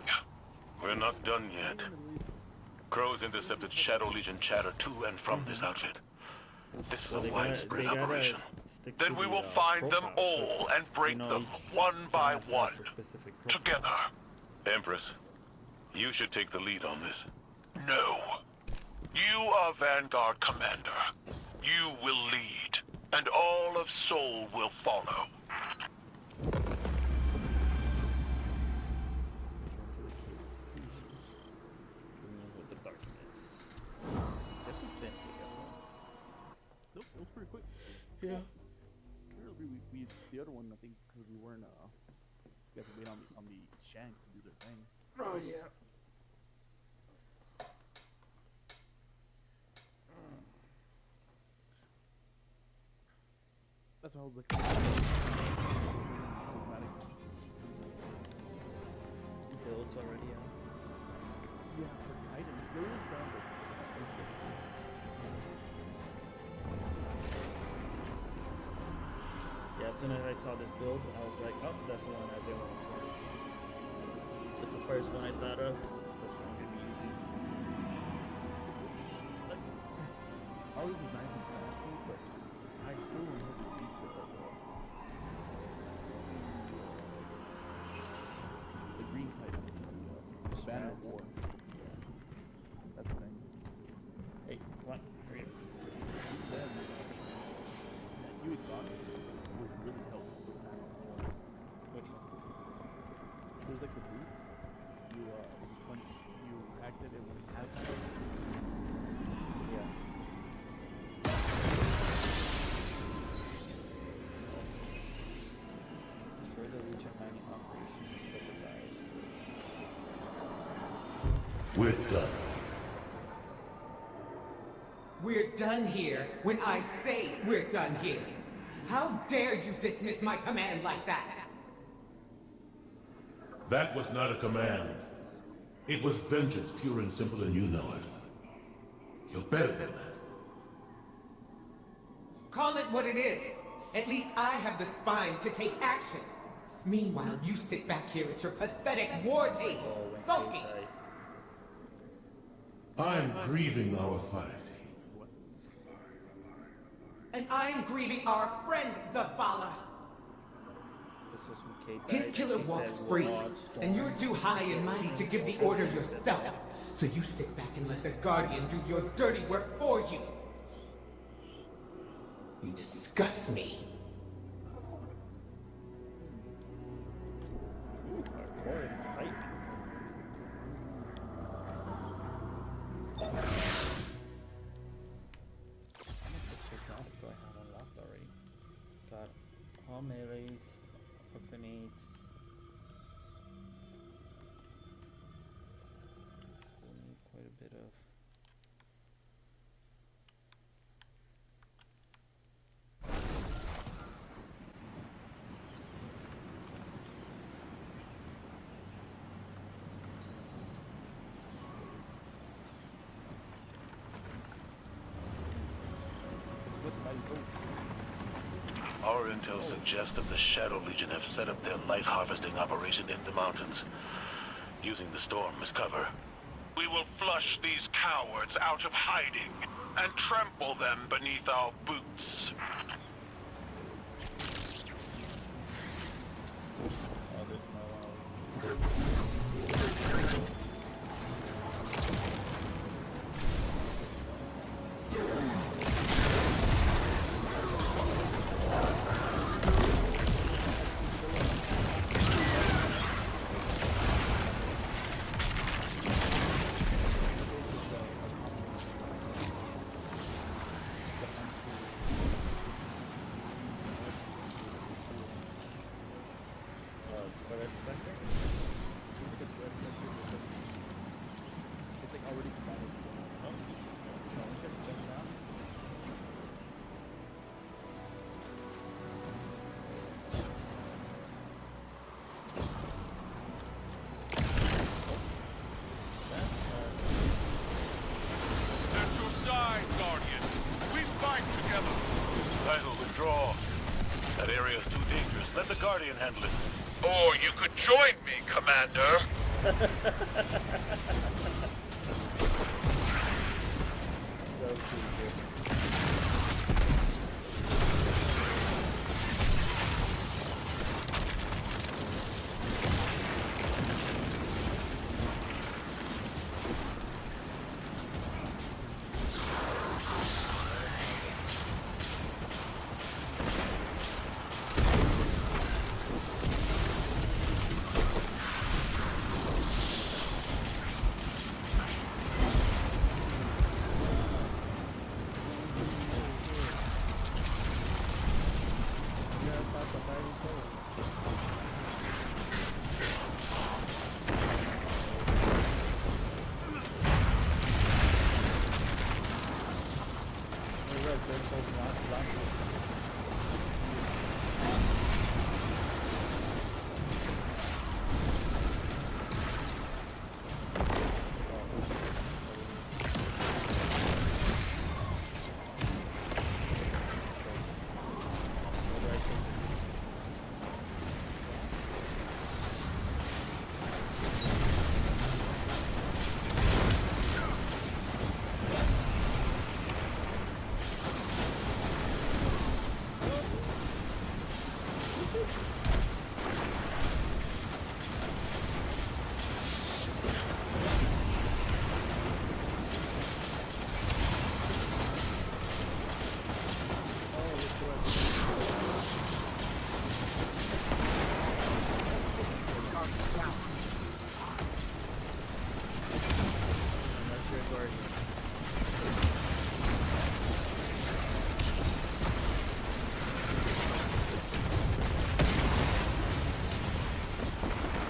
We're not done yet. Crows intercepted Shadow Legion chatter to and from this outfit. This is a widespread operation. Then we will find them all and break them one by one, together. Empress, you should take the lead on this. No. You are Vanguard Commander. You will lead, and all of Seoul will follow. With the darkness. This one didn't take us long. Nope, it was pretty quick. Yeah. We the other one, I think, because we weren't we had to wait on the Shanks to do their thing. Oh yeah. That's why I was like, Builds already out. yeah, for Titans, there is some. Yeah, as soon as I saw this build, I was like, oh, that's the one I've been looking for. It's the first one I thought of. That's one I'm gonna be using. All this is nice and fancy, but I still want to beat with the green Titan, the Banner of War. That's the thing. Hey, come on, hurry up. Yeah, you exotic would really help with the Banner of War. Which one? There's like the boots. When you acted it when it has that. Yeah. Destroy the Legion mining operations for the ride. We're done. We're done here when I say we're done here. How dare you dismiss my command like that? That was not a command. It was vengeance, pure and simple, and you know it. You're better than that. Call it what it is. At least I have the spine to take action. Meanwhile, you sit back here at your pathetic war table, sulking. I'm grieving our fight. And I'm grieving our friend, Zavala. This was when Kate died. His killer She walks said, free, "Watch, and you're storm." too high and mighty to give the order yourself. So you sit back and let the Guardian do your dirty work for you. You disgust me. Ooh, hardcore is spicy. Do I have unlocked already? Got all melees, all grenades. Still need quite a bit of. Our intel suggests that the Shadow Legion have set up their light harvesting operation in the mountains, using the storm as cover. We will flush these cowards out of hiding and trample them beneath our boots. Oh, there's no. It's like already combined. At your side, Guardian. We fight together. Title, withdraw. That area is too dangerous Let the Guardian handle it. Or you could join me, Commander. That was pretty good.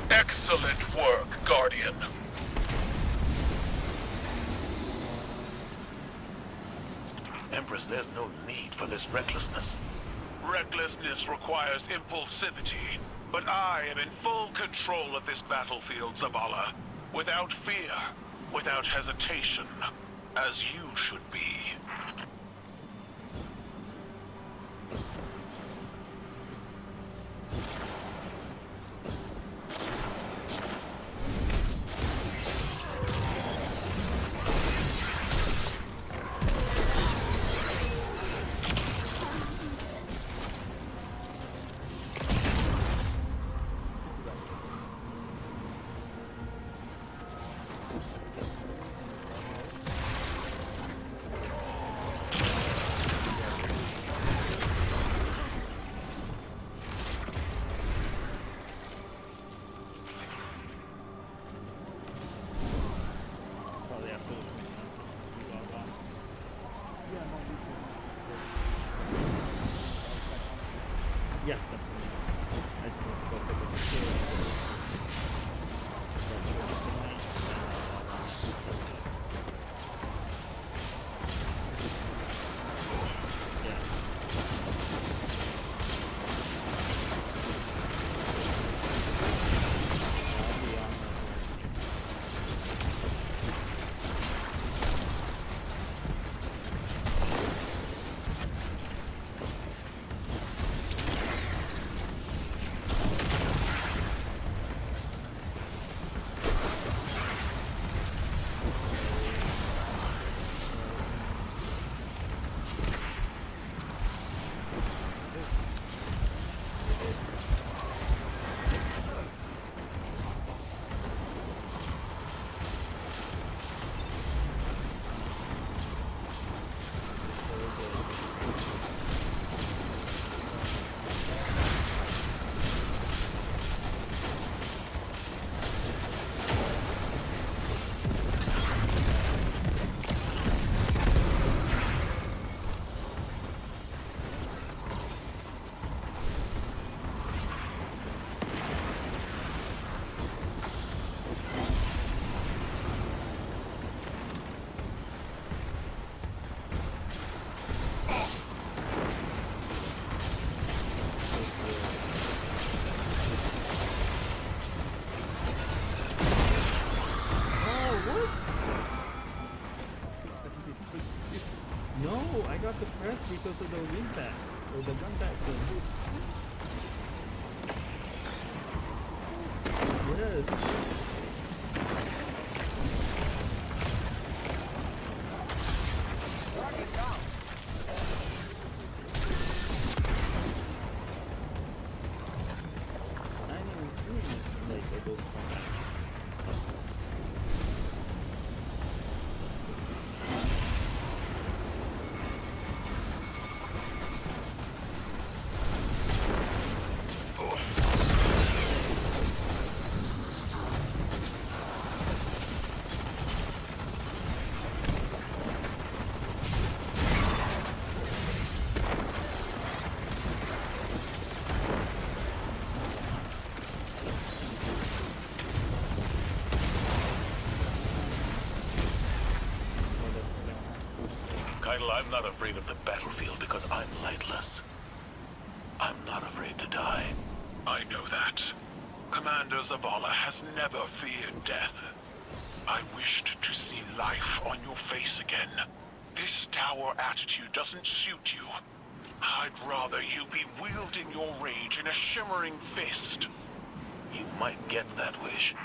Excellent work, Guardian. Empress, there's no need for this recklessness. Recklessness requires impulsivity, but I am in full control of this battlefield, Zavala. Without fear, without hesitation, as you should be. Yeah, definitely. I just want to go pick up the kill. No, I got suppressed because of the wind back or the gun back thing. I didn't even see any, like, of those points. Keitel, I'm not afraid of the battlefield because I'm lightless. I'm not afraid to die. I know that. Commander Zavala has never feared death. I wished to see life on your face again. This tower attitude doesn't suit you. I'd rather you be wielding your rage in a shimmering fist. You might get that wish.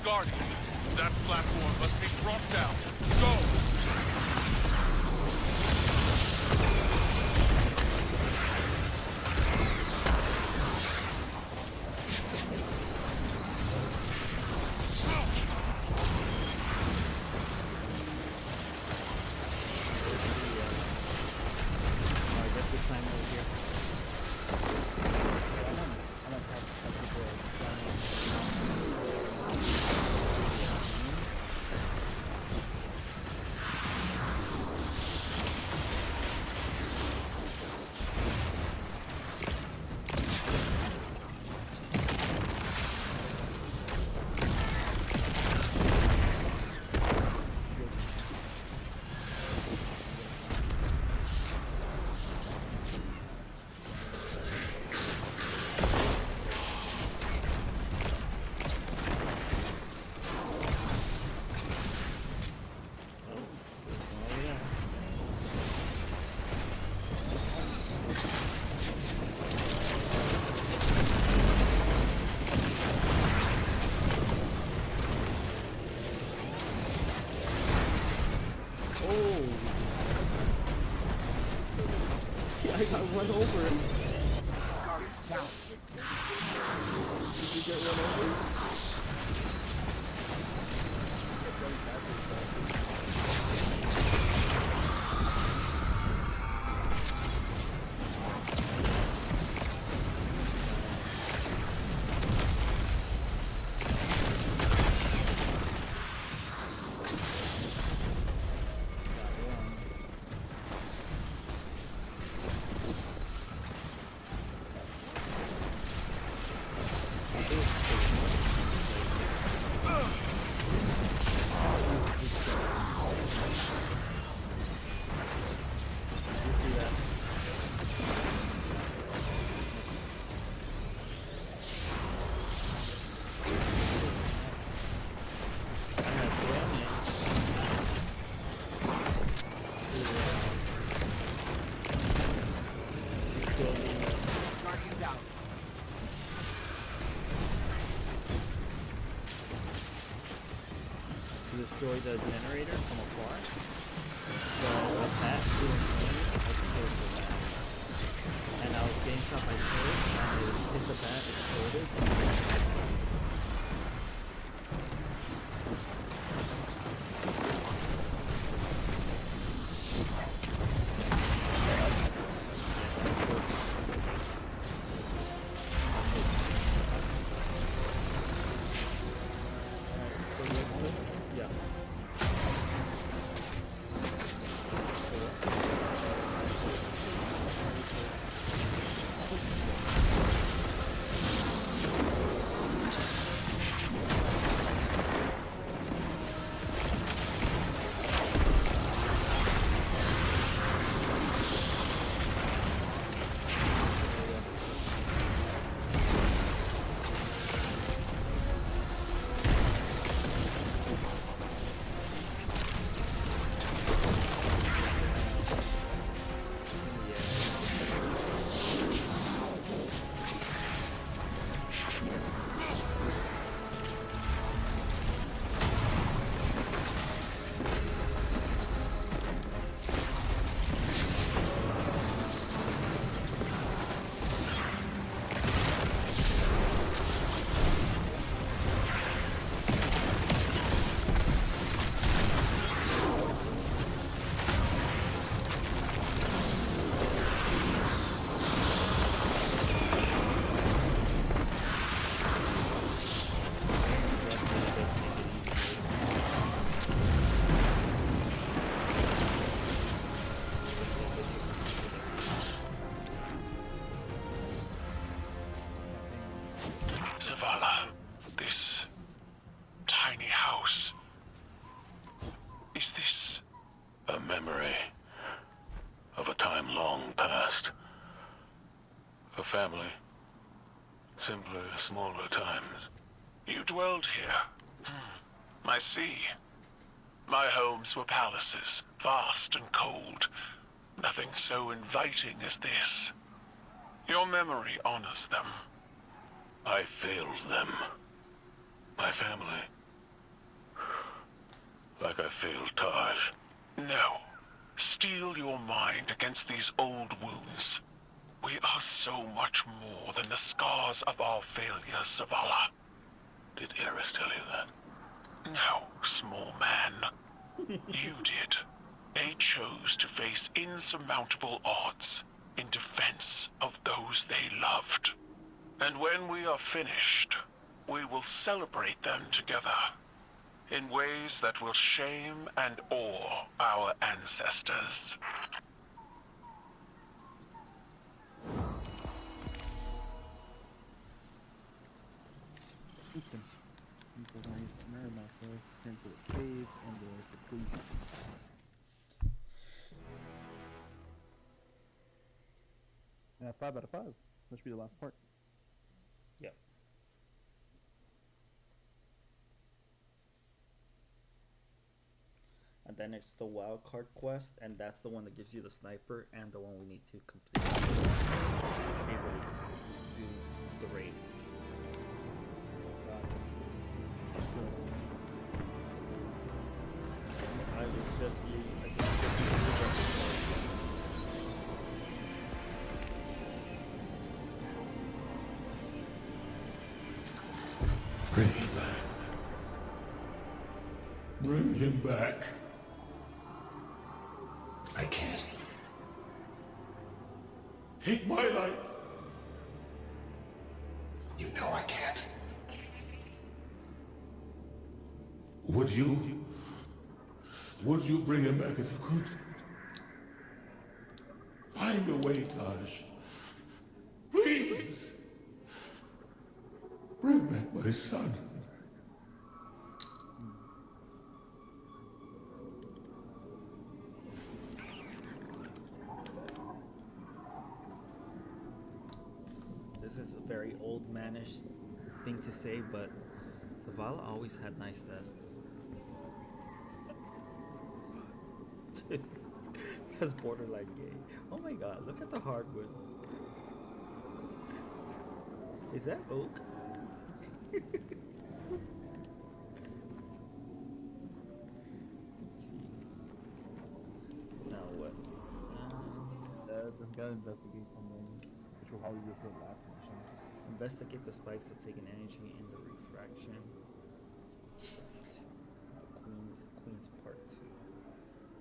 Guardian, that platform must be brought down. Go! I got run over. Did you get run over? Destroy the generator from afar. The bat didn't see me. I killed the bat. And I was getting shot by turrets, and it hit the bat, exploded. This tiny house. Is this a memory of a time long past? A family. Simpler, smaller times. You dwelled here? I see. My homes were palaces, vast and cold. Nothing so inviting as this. Your memory honors them. I failed them. My family. Like I failed Taj. No. Steel your mind against these old wounds. We are so much more than the scars of our failures, Zavala. Did Eris tell you that? No, small man. You did. They chose to face insurmountable odds in defense of those they loved. And when we are finished, we will celebrate them together in ways that will shame and awe our ancestors. And that's 5 out of 5. That should be the last part. Yep. And then it's the wild card quest, and that's the one that gives you the sniper and the one we need to complete. Be able to do the raid. I was just Bring him back. Bring him back. I can't. Take my life. You know I can't. Would you? Would you bring him back if you could? Find a way, Taj. Please. Bring back my son. This is a very old manish thing to say, but Zavala always had nice desks. That's borderline gay. Oh my god, look at the hardwood. Is that oak? Let's see. Now what? I've got to investigate something, which will probably be the last mission. Investigate the spikes that take an energy in the refraction. That's the Queen's part 2.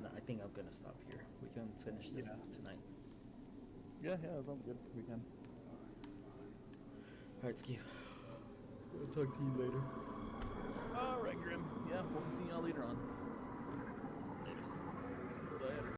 No, I think I'm gonna stop here. We can finish this tonight. Yeah, that's good. We can. Alright, Skeeve. I'll talk to you later. Alright, Grim. Yeah, we'll continue on later on.